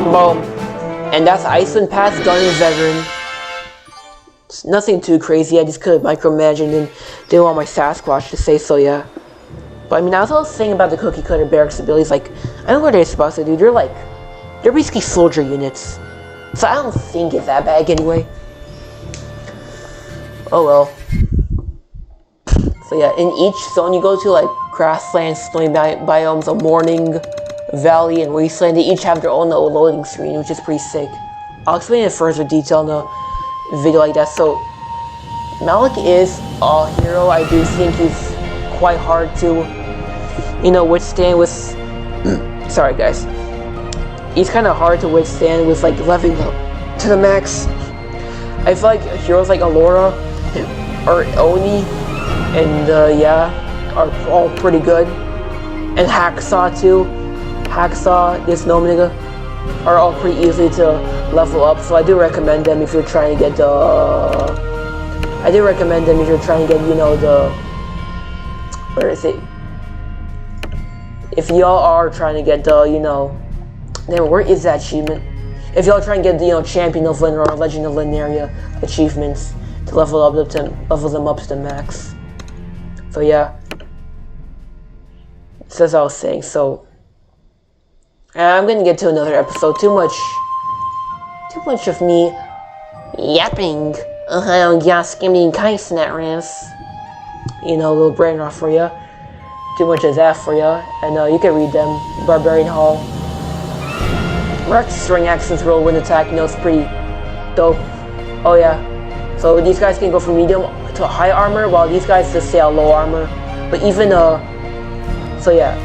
Boom. And that's Iceland Pass done in Veteran. It's nothing too crazy. I just could have micromanaged and didn't want my Sasquatch to say so, yeah. But I mean, I was also saying about the cookie cutter barracks abilities. Like, I don't know what they're supposed to do. They're basically soldier units. So I don't think it's that bad anyway. Oh well. So yeah, in each zone you go to, like grassland, snowy biomes, a morning, valley, and wasteland, they each have their own little loading screen, which is pretty sick. I'll explain in further detail in a video like that. So Malik is a hero. I do think he's quite hard to, you know, withstand with. Sorry guys. He's kind of hard to withstand with like leveling up to the max. I feel like heroes like Alora or Oni and yeah, are all pretty good. And Hacksaw too. Hacksaw, this gnome nigga. are all pretty easy to level up, so I do recommend them if you're trying to get the you know, the, where is it? If y'all are trying to get the, you know, then where is that achievement? If y'all trying to get the, you know, Champion of Lin or Legend of Linearia achievements to level them up to the max. So yeah, so as I was saying, so I'm gonna get to another episode. Too much of me yapping. Yes, give me Kaisnet you know, a little brain off for ya. Too much of that for ya, and you can read them. Barbarian Hall. Rex String Accents roll wind attack, you know, it's pretty dope. Oh yeah. So these guys can go from medium to high armor, while these guys just stay at low armor. But even so yeah.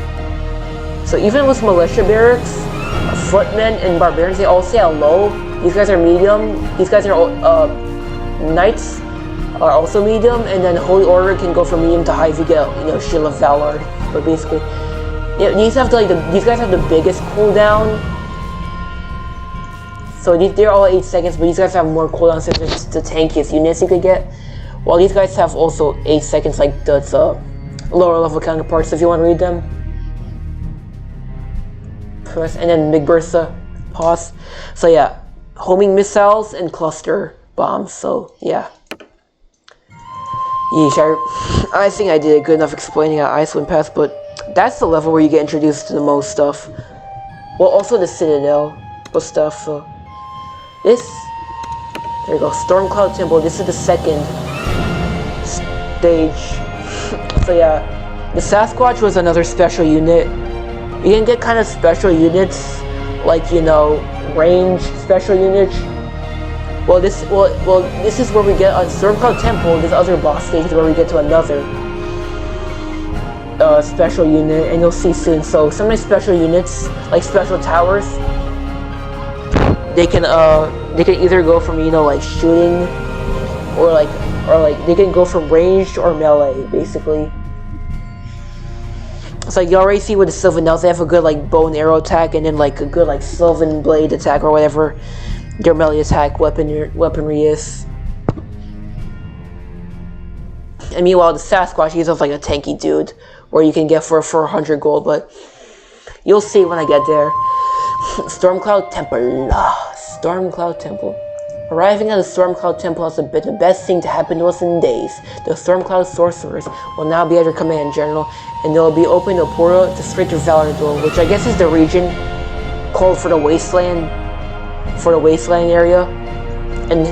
So even with militia barracks, footmen and barbarians, they all stay at low. These guys are medium. These guys are knights are also medium, and then Holy Order can go from medium to high if you get, you know, Shield of Valor. But basically, yeah, these guys have the biggest cooldown. So they're all 8 seconds, but these guys have more cooldown since it's the tankiest units you could get. While these guys have also 8 seconds, like that's lower level counterparts. If you want to read them, press, and then Big Bursa, pause. So yeah, homing missiles and cluster bombs. So yeah. Yeesh, I think I did a good enough explaining how Icewind Pass, but that's the level where you get introduced to the most stuff. Well, also the Citadel stuff. So this, there you go, Stormcloud Temple. This is the second stage. So yeah, the Sasquatch was another special unit. You can get kind of special units, like, you know, range special units. Well, this is where we get on Stormcloud Temple. This other boss stage is where we get to another special unit, and you'll see soon. So some of the special units, like special towers, they can either go from, you know, like shooting, or like they can go from ranged or melee, basically. It's like you already see with the Sylvan Elves, they have a good like bow and arrow attack, and then like a good like Sylvan blade attack or whatever their melee attack weaponry is. And meanwhile, the Sasquatch, he's like a tanky dude, where you can get for 400 gold, but you'll see when I get there. Stormcloud Temple. Stormcloud Temple. Arriving at the Stormcloud Temple has been the best thing to happen to us in days. The Stormcloud Sorcerers will now be at your command, General, and they'll be opening a portal to straight to Valardor, which I guess is the region called for the Wasteland area. And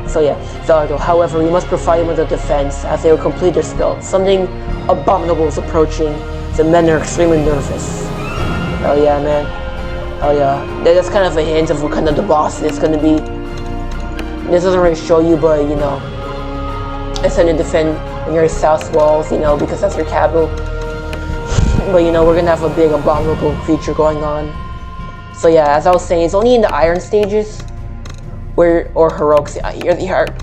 so yeah, Valardor. However, we must provide them with a defense as they will complete their spell. Something abominable is approaching. The men are extremely nervous. Oh yeah, man. Oh yeah. That's kind of a hint of what kind of the boss is going to be. This doesn't really show you, but you know, it's going to defend your south walls, you know, because that's your capital. But you know, we're going to have a big abominable creature going on. So yeah, as I was saying, it's only in the iron stages, or heroic,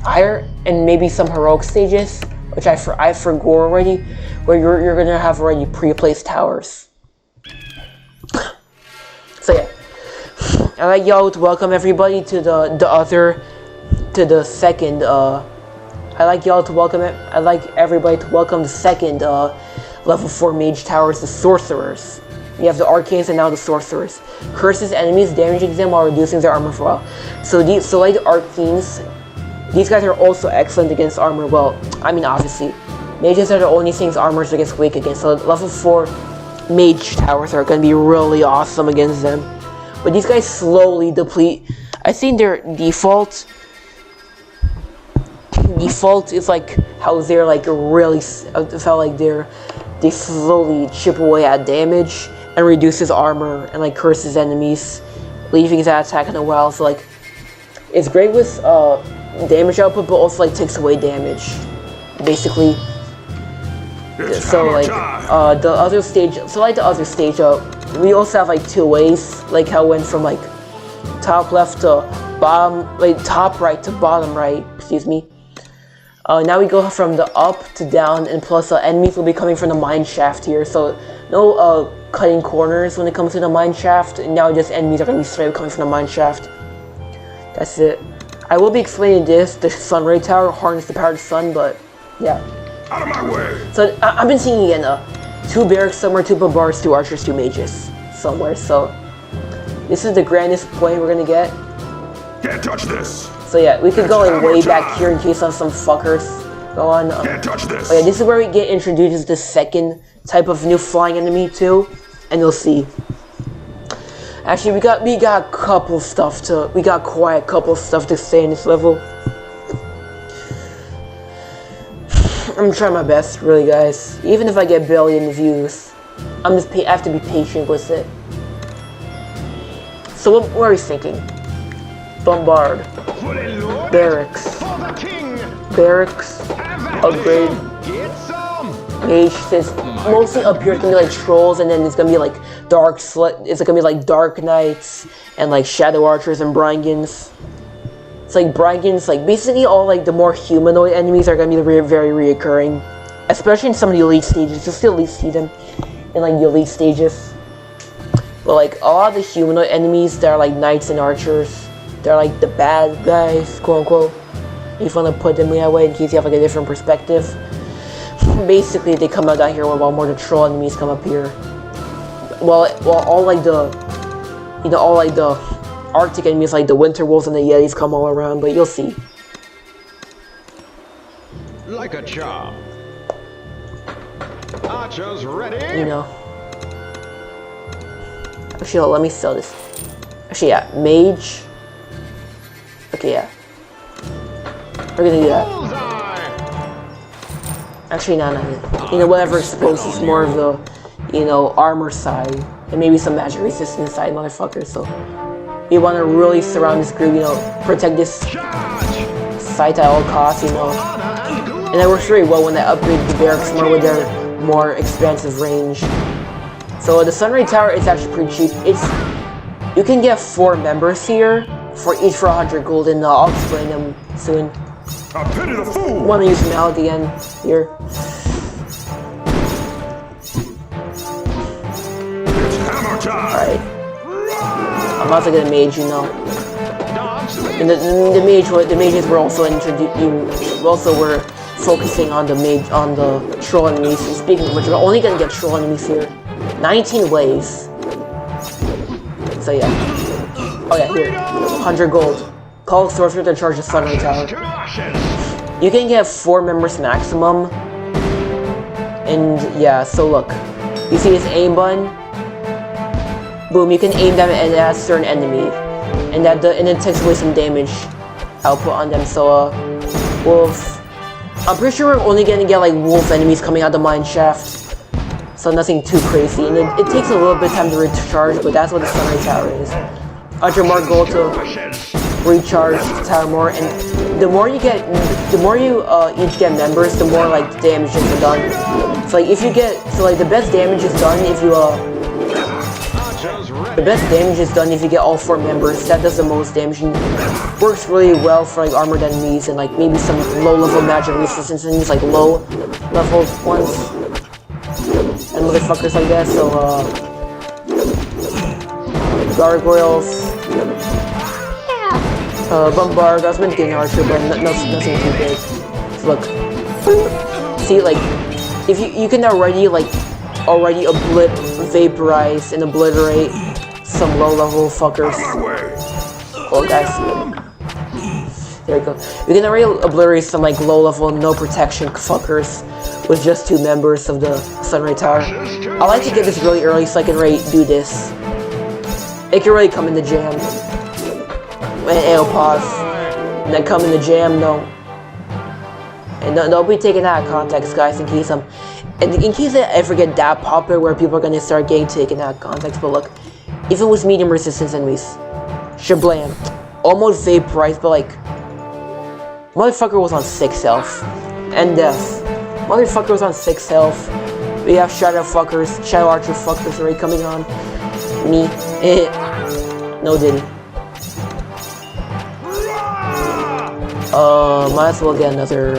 iron and maybe some heroic stages, which I forgot already, where you're going to have already pre-placed towers. So yeah, I'd like y'all to welcome everybody to the second. I'd like everybody to welcome the second level 4 mage towers, the sorcerers. You have the arcanes and now the sorcerers. Curses enemies, damaging them while reducing their armor for a while. So like the arcanes, these guys are also excellent against armor. Well, I mean obviously, mages are the only things armors against weak against. So level 4 mage towers are going to be really awesome against them. But these guys slowly deplete. I think their default is like how they're like really felt like they slowly chip away at damage and reduces armor and like curses enemies, leaving that attack in a while. So like it's great with damage output, but also like takes away damage, basically. So like the other stage, we also have like 2 ways, like how it went from like top left to bottom, like top right to bottom right, excuse me. Now we go from the up to down, and plus enemies will be coming from the mine shaft here. So no cutting corners when it comes to the mine shaft. And now just enemies are gonna be straight coming from the mine shaft. That's it. I will be explaining this. The sun ray tower harness the power of the sun, but yeah. Out of my way! So I've been seeing again. 2 barracks somewhere, 2 bombards, 2 archers, 2 mages somewhere. So this is the grandest point we're gonna get. Can't touch this! So yeah, we could go like way back here in case of some fuckers go on. Can't touch this! Oh yeah, this is where we get introduced to the second type of new flying enemy too, and you'll see. Actually, we got quite a couple stuff to say in this level. I'm trying my best, really, guys. Even if I get billion views, I have to be patient with it. So what are we thinking? Bombard, barracks, upgrade, mage. Since mostly up here it's gonna be like trolls, and then it's gonna be like it's gonna be like dark knights and like shadow archers and Brangans. It's like Brangans, like basically all like the more humanoid enemies are gonna be very reoccurring, especially in some of the elite stages. You'll still at least see them in like the elite stages. But like a lot of the humanoid enemies that are like knights and archers, they're like the bad guys, quote unquote. If you want to put them that way in case you have like a different perspective. Basically, they come out down here while more the troll enemies come up here. Well, all like the, all like the Arctic enemies like the winter wolves and the yetis come all around, but you'll see. Like a charm. Archers ready? Actually, let me sell this. Actually, yeah, mage. Okay, yeah. We're gonna do that. Actually, no. Whatever exposes more of the, armor side, and maybe some magic resistance side, motherfuckers. So we want to really surround this group, protect this site at all costs, And that works very well when I upgrade the barracks more with their more expansive range. So the Sunray Tower is actually pretty cheap. You can get 4 members here, each for 100 gold, and I'll explain them soon. I pity the fool! Want to use Mal again here. It's hammer time! Alright. I'm also gonna mage, And the mages were also were focusing on the troll enemies. And speaking of which, we're only gonna get troll enemies here. 19 waves. So yeah. Oh yeah, here. 100 gold. Call sorcerer to charge the Sunray Tower. You can get 4 members maximum. And yeah, so look. You see this aim button? Boom, you can aim them at a certain enemy. And it takes away some damage output on them. So wolves. I'm pretty sure we're only gonna get like wolf enemies coming out the mine shaft. So nothing too crazy. And it takes a little bit of time to recharge, but that's what the Sunray Tower is. 100 more gold to recharge the tower more, and the more you each get members, the more like the damages are done. So like the best damage is done if you get all 4 members. That does the most damage and works really well for like armored enemies and like maybe some low level magic resistance enemies, like low level ones and motherfuckers like that. So gargoyles. Bombard, I was meant to get an archer, but nothing too big. So look, see, like, if you can already vaporize and obliterate some low-level fuckers. Oh, guys, there we go. We can already obliterate some like low-level, no protection fuckers with just 2 members of the Sunray Tower. I like to get this really early so I can really do this. It can really come in the jam. And it'll pause. And then come in the jam, no. And don't be taken out of context, guys, in case I ever get that popular where people are gonna start getting taken out of context. But look, even with medium resistance enemies, shablam, almost vaporized, but like, motherfucker was on 6 health. And death. Motherfucker was on 6 health. We have shadow archer fuckers already coming on. Me. No didn't. Might as well get another,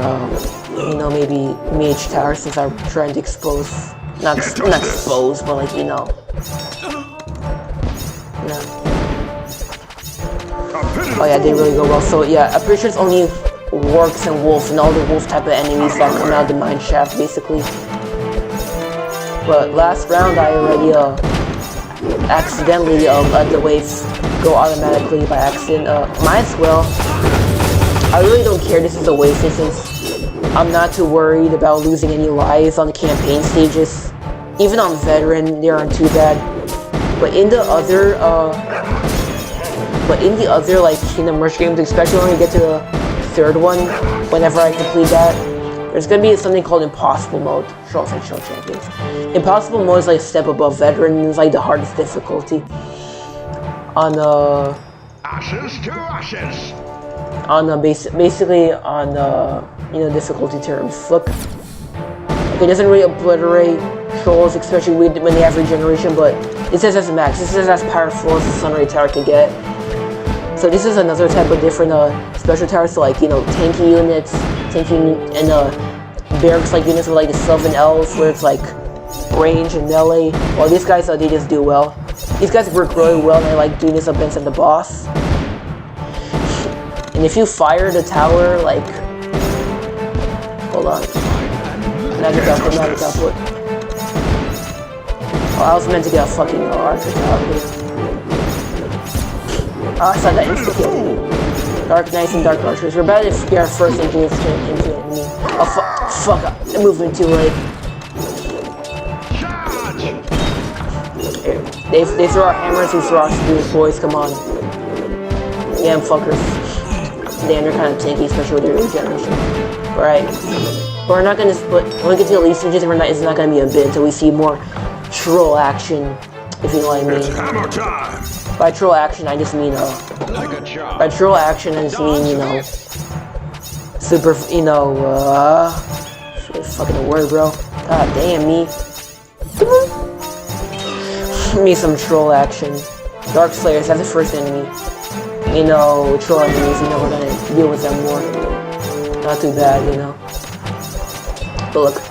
maybe mage tower since I'm trying to expose not exposed, but like, you know. Yeah. Oh yeah, they really go well. So yeah, I'm pretty sure it's only Works and Wolf and all the wolf type of enemies that come out of the mine shaft, basically. But last round, I already accidentally let the waves go automatically by accident. Might as well. I really don't care. This is a waste since I'm not too worried about losing any lives on the campaign stages. Even on veteran, they aren't too bad. But in the other, like Kingdom Rush games, especially when we get to the third one, whenever I complete that, there's gonna be something called Impossible Mode. Show champions. Impossible Mode is like a step above veteran. It's like the hardest difficulty. On Ashes to ashes. On basically on you know, difficulty terms. Look, like, it doesn't really obliterate trolls, especially when they have regeneration, but it says as max. This is as powerful as the Sunray Tower can get. So this is another type of different special towers. So like, you know, tanky units, and barracks like units with like the Sylvan Elves, where it's like range and melee. Well, these guys they just do well. These guys work really well, and I like doing this against the boss. And if you fire the tower, like, hold on, magic output. Oh, I was meant to get a fucking archer tower here. Oh, I saw that insta-kill. Dark Knights and Dark Archers. We're about to get our first into enemy. Oh, fuck up. I'm moving too late. They throw our hammers, we throw our spears, boys. Come on. Damn fuckers. Damn, they're kind of tanky, especially with their regeneration. Alright. But we're not gonna split. When we get to the elite stages, it's not gonna be a bit until we see more troll action, if you know what I mean. It's hammer time. By troll action, I just mean, Like a charm. by troll action, I just mean, you know, super, you know, fucking a word, bro. God damn me. Me some troll action. Dark Slayers, that's the first enemy. You know, troll enemies, you know, we're gonna deal with them more. Not too bad, you know. But look,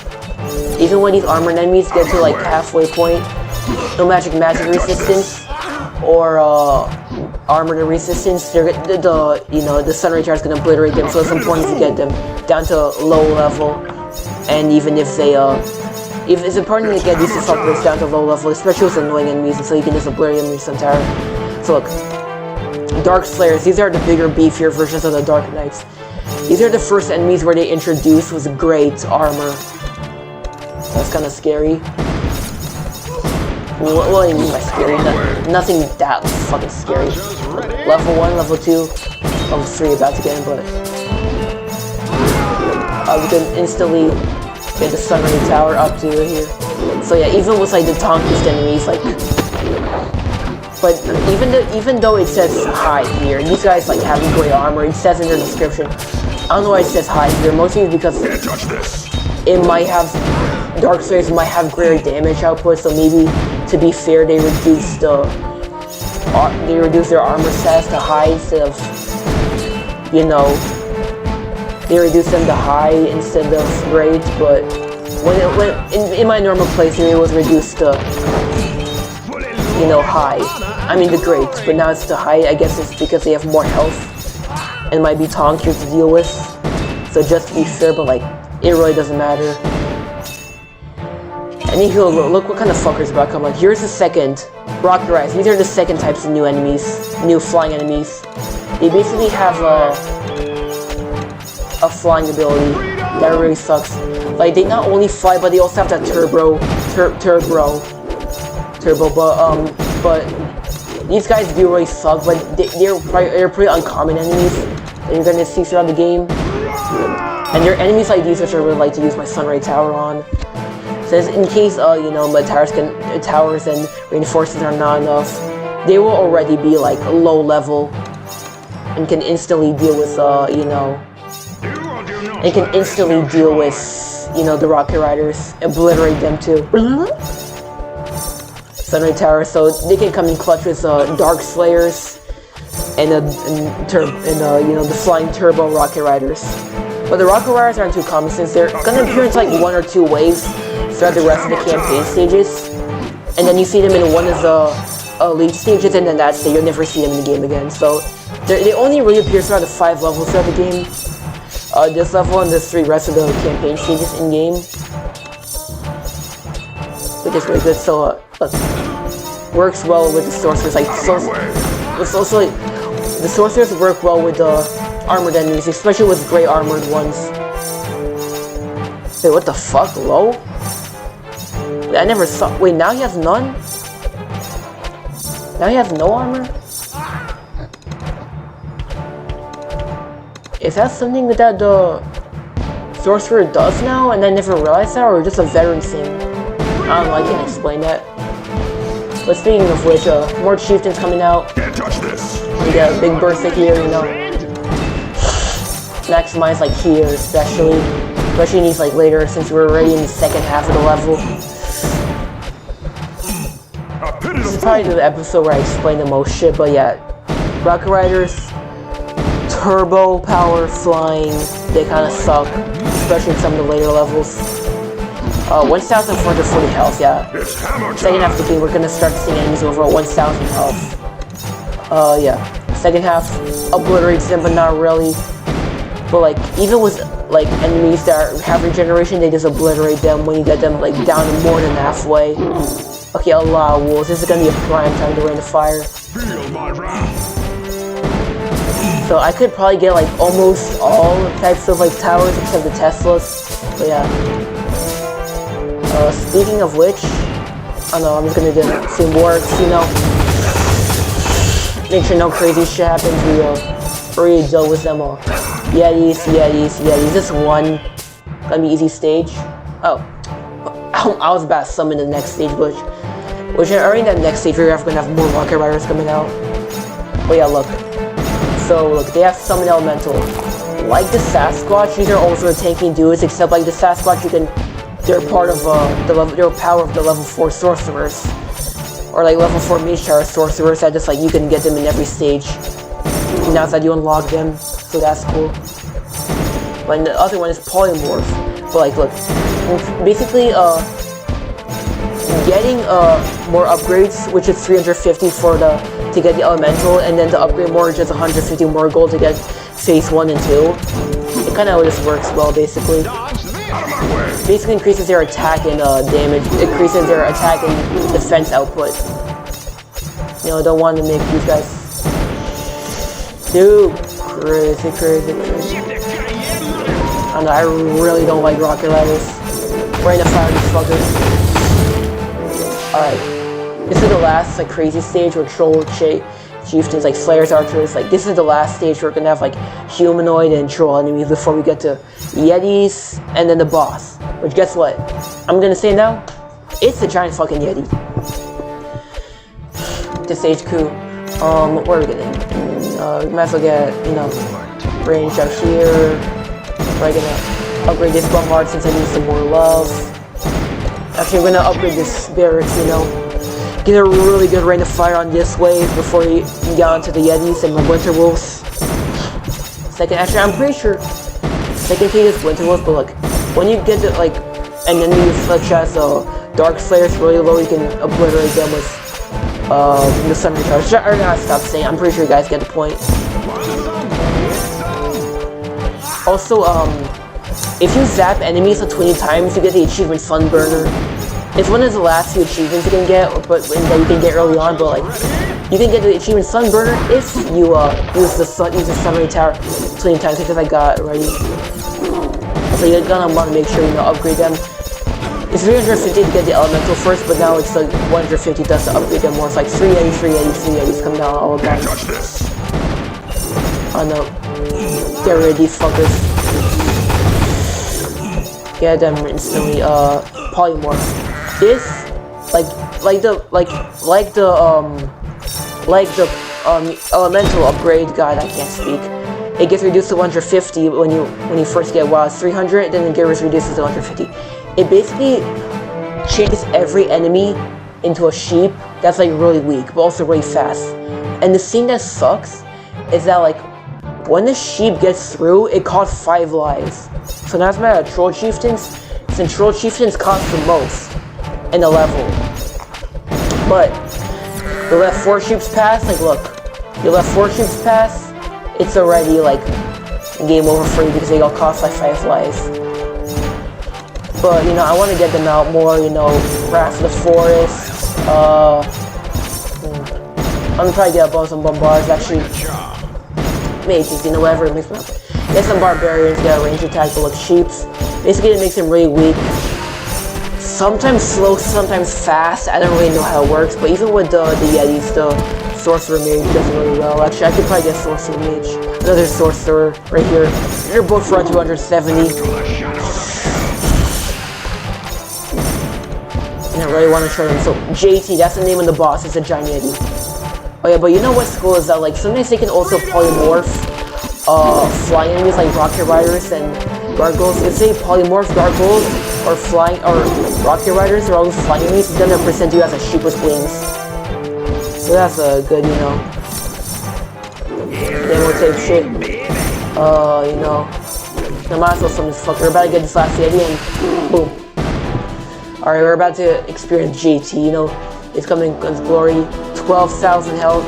even when these armored enemies get to like halfway point, no magic resistance, or armored resistance, they're the Sunray Tower is gonna obliterate them. So it's important to get them down to low level, and even if they if it's important to get these fuckers down to low level, especially with annoying enemies, so you can just obliterate them in Sun Tower. So look, Dark Slayers, these are the bigger, beefier versions of the Dark Knights. These are the first enemies where they introduce with great armor. That's kind of scary. What do you mean by scary? Nothing that fucking scary. Level 1, level 2, level 3 about to get in, but we can instantly get the Sunray Tower up to here. So yeah, even with like the tankiest enemies, like, but even though it says high here, these guys like have great armor. It says in their description. I don't know why it says high here. Mostly because it might have Dark Slayers might have greater damage output. So maybe to be fair, they reduce their armor stats to high instead of, you know, they reduce them to high instead of great. But when in my normal playthrough, it was reduced to, you know, high. I mean the great, but now it's to high. I guess it's because they have more health and might be tankier to deal with. So just to be fair, but like, it really doesn't matter. Anywho, look what kind of fuckers about come on. Here's the second Rocket Rise. These are the second types of new enemies, new flying enemies. They basically have a flying ability that really sucks. Like, they not only fly, but they also have that turbo. But these guys do really suck. But they're pretty uncommon enemies that you're gonna see throughout the game. And there are enemies like these which I would like to use my Sunray Tower on. Says in case you know, my towers and reinforcements are not enough, they will already be like low level and can instantly deal with you know, and can instantly deal with, you know, the Rocket Riders, obliterate them too. Sunray Tower, so they can come in clutch with Dark Slayers and you know, the flying turbo Rocket Riders. But the Rocket Riders aren't too common since they're gonna appear in like 1 or 2 waves. throughout the rest of the campaign stages. And then you see them in one of the elite stages, and then that's it. You'll never see them in the game again. So they only really appear throughout the 5 levels throughout the game. This level and the 3 rest of the campaign stages in game, which is really good. So look, works well with the sorcerers. Like it's also like the sorcerers work well with the armored enemies, especially with gray armored ones. Wait, what the fuck, low? I never saw. Wait, now he has none? Now he has no armor? Is that something that the sorcerer does now and I never realized that, or just a veteran thing? I don't know, I can't explain that. But speaking of which, more chieftains coming out. Can't touch this. We got a big burst of here, you know. Maximize like here, especially needs like later since we're already in the second half of the level. This is probably the episode where I explain the most shit, but yeah, Rocket Riders, turbo power flying, they kind of suck, especially in some of the later levels. 1,440 health, yeah. Second half of the game, we're gonna start seeing enemies over 1,000 health. Yeah. Second half obliterates them, but not really. But like, even with like enemies that have regeneration, they just obliterate them when you get them like down to more than halfway. Okay, a lot of wolves. This is gonna be a prime time to rain the fire. So I could probably get like almost all types of like towers except the Teslas. But yeah. Speaking of which, I don't know, I'm just gonna do it. See what works, you know. Make sure no crazy shit happens. We already dealt with them all. Yetis. This one gonna be easy stage. Oh, I was about to summon the next stage, which already in that next stage we're gonna have more Rocket Riders coming out. But yeah, look. So look, they have summon elemental. Like the Sasquatch, these are also tanking dudes, except like the Sasquatch, they're part of they're power of the level 4 sorcerers, or like level 4 mage tower sorcerers that just like you can get them in every stage. Now that you unlock them, so that's cool. But the other one is polymorph. But like, look, basically, getting more upgrades, which is 350 to get the elemental, and then to upgrade more, just 150 more gold to get phase 1 and 2. It kind of just works well, basically. Basically increases their attack and damage. It increases their attack and defense output. You know, I don't want to make these guys too crazy. I don't know, I really don't like Rocket Riders. Right in the fire, these fuckers. Alright. This is the last like crazy stage where troll chieftains like Slayers, Archers, like this is the last stage where we're gonna have like humanoid and troll enemies before we get to Yetis and then the boss. Which guess what? I'm gonna say now, it's a giant fucking Yeti. This stage coup. What are we getting? We might as well get, you know, range out here. We're gonna upgrade this bombard since I need some more love. Actually, we're gonna upgrade this barracks, you know. Get a really good rain of fire on this wave before you get onto the Yetis and the Winter Wolves. Actually, I'm pretty sure second thing is Winter Wolves, but look, when you get to like an enemy such as Dark Slayers really low, you can obliterate them with the Summoning Charge. Or not, stop saying. I'm pretty sure you guys get the point. Also, if you zap enemies 20 times, you get the achievement Sunburner. It's one of the last few achievements you can get, but that you can get early on. But like, you can get the achievement Sunburner if you use the Summoning Tower 20 times, because I got already. So you're gonna want to make sure you know upgrade them. It's 350 to get the elemental first, but now it's like 150 just to upgrade them more. It's like 3 Yetis come down all the time. Oh no. Get rid of these fuckers. Get them instantly. Polymorph. This, like the elemental upgrade. God, I can't speak. It gets reduced to 150 when you first get WoW. It's 300, then it gets reduced to 150. It basically changes every enemy into a sheep that's like really weak, but also really fast. And the thing that sucks is that like when the sheep gets through, it costs 5 lives. So now it's matter of troll chieftains. Central Chieftains cost the most in the level. But the left 4 troops pass, like look, you left 4 troops pass, it's already like game over for you because they all cost like 5 lives. But you know, I want to get them out more, you know, Wrath of the Forest, I'm gonna probably get a bonus on Bombards, actually, mages, you know, whatever it makes me up. Get some Barbarians, get a range attack, but look, Sheeps, basically it makes him really weak. Sometimes slow, sometimes fast, I don't really know how it works, but even with the Yetis, the Sorcerer Mage does really well. Actually, I could probably get Sorcerer Mage. Another Sorcerer right here. You're both for 270. And I really want to show them. So, JT, that's the name of the boss, it's a giant Yeti. Oh yeah, but you know what's cool is that, like, sometimes they can also polymorph flying enemies like Rocket Riders and Gargoyles. If they polymorph Gargoyles or flying or Rocket Riders or all those flying enemies, it's gonna present you as a sheep with wings. So that's a good, you know, demo type shit. You know, I might as well summon this fucker. We're about to get this last Yeti and boom. Alright, we're about to experience JT, you know, it's coming in Guns Glory, 12,000 health.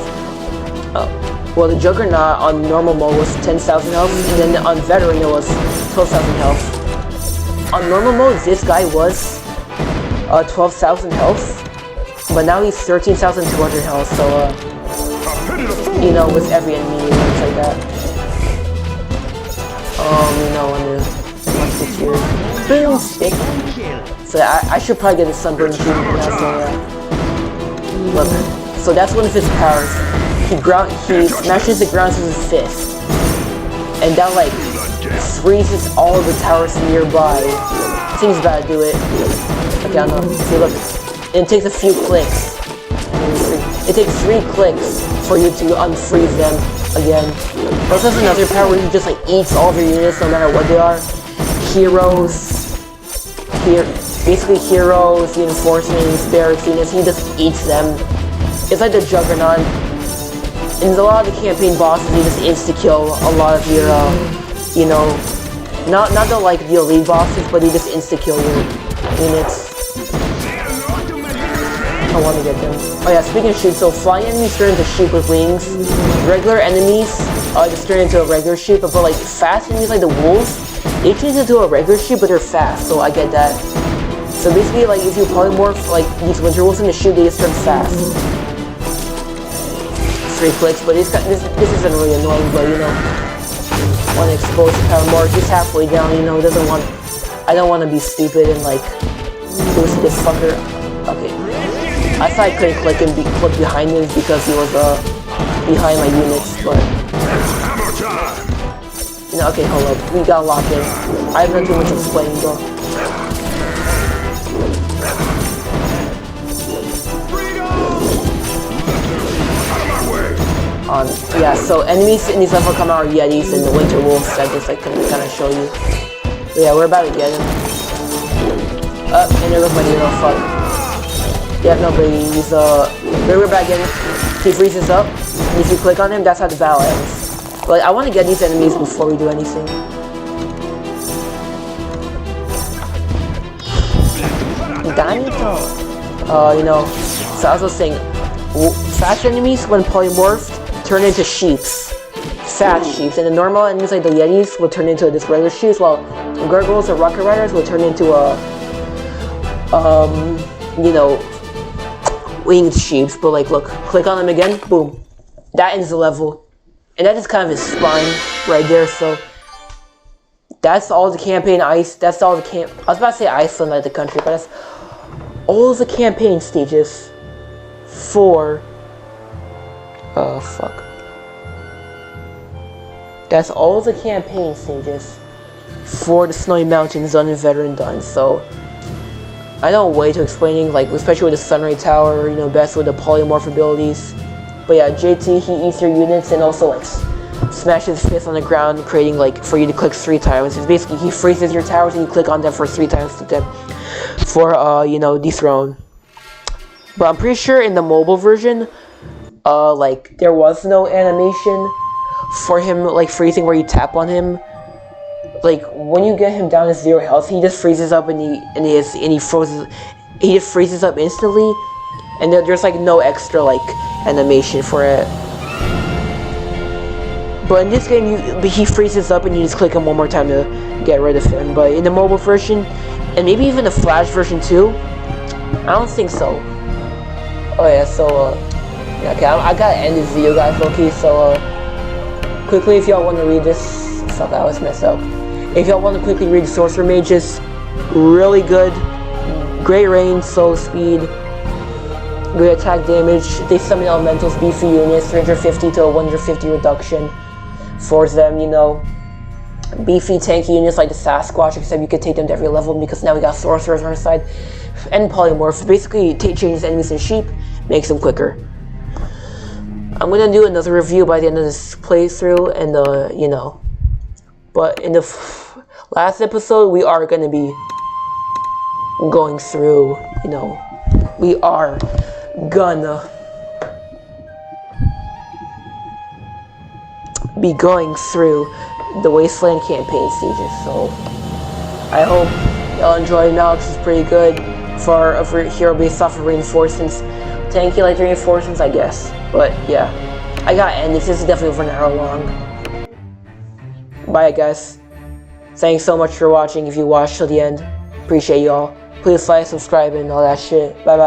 Well, the Juggernaut on normal mode was 10,000 health, and then on Veteran it was 12,000 health. On normal mode, this guy was 12,000 health, but now he's 13,200 health, so, you know, with every enemy, it works like that. You know, on the monster tier. Boom! Stick. So I should probably get the Sunburn King now, so, look. So that's one of his powers. He smashes the ground with his fist, and that like freezes all the towers nearby. Seems bad to do it. Okay, I don't know. See, look, and it takes a few clicks. It takes 3 clicks for you to unfreeze them again. Also, has another power where he just like eats all of your units, no matter what they are. Basically heroes, reinforcements, barracks units. He just eats them. It's like the Juggernaut. In a lot of the campaign bosses, you just insta-kill a lot of your, you know, not the like the elite bosses, but you just insta-kill your units. I want to get them. Oh yeah, speaking of sheep, so flying enemies turn into sheep with wings. Regular enemies just turn into a regular sheep, but like fast enemies like the wolves, they change into a regular sheep, but they're fast, so I get that. So basically, like if you polymorph like these winter wolves into sheep, they just turn fast. 3 clicks, but this isn't really annoying, but you know, want to expose the power more. He's halfway down, you know, I don't want to be stupid and like boost this fucker. Okay, I thought I couldn't click and click behind him because he was behind my units, but you know, okay, hold up, we got locked in. I have not too much explaining though. Yeah, so enemies in these levels come out are Yetis and the Winter Wolves. I just like kind of show you. But yeah, we're about to get him. And there goes my hero. Fuck. Yeah, no, but he's we're about to get him. He freezes up, and if you click on him, that's how the battle ends. But I want to get these enemies before we do anything. You know, so I was saying, fast enemies when polymorphed turn into sheeps, fast sheeps, and the normal enemies like the Yetis will turn into this regular sheeps, while Gargoyles or Rocket Riders will turn into you know, winged sheeps. But like, look, click on them again, boom, that ends the level, and that is kind of his spine right there. So that's all the campaign that's all the I was about to say Iceland, like the country, but that's all the campaign stages for. Fuck. That's all the campaign stages for the Snowy Mountains done and Veteran done, so I don't wait to explaining, like, especially with the Sunray Tower, you know, best with the polymorph abilities. But yeah, JT, he eats your units and also, like, smashes his fist on the ground, creating, like, for you to click 3 times. It's basically, he freezes your towers and you click on them for 3 times to them for, you know, dethrone. But I'm pretty sure in the mobile version, like, there was no animation for him, like, freezing where you tap on him. Like, when you get him down to 0 health, he just freezes up and he just freezes up instantly, and there's like no extra like animation for it. But in this game, he freezes up and you just click him one more time to get rid of him. But in the mobile version, and maybe even the Flash version too, I don't think so. Oh yeah, so yeah, okay, I gotta end this video, guys, okay? So quickly, if y'all want to read this, fuck, I was messed up. If y'all want to quickly read Sorcerer Mages, really good, great range, slow speed, good attack damage. They summon elementals, beefy units, 350 to 150 reduction. For them, you know, beefy tanky units like the Sasquatch, except you could take them to every level because now we got sorcerers on our side, and polymorphs. Basically, changes enemies in sheep, makes them quicker. I'm gonna do another review by the end of this playthrough, and you know, but in the last episode, we are gonna be going through, you know, we are gonna be going through the Wasteland campaign stages, so I hope y'all enjoyed. Now this is pretty good for a hero based off of reinforcements, tanky like reinforcements, I guess. But yeah, I gotta end this. This is definitely over an hour long. Bye, guys. Thanks so much for watching. If you watched till the end, appreciate y'all. Please like, subscribe, and all that shit. Bye bye.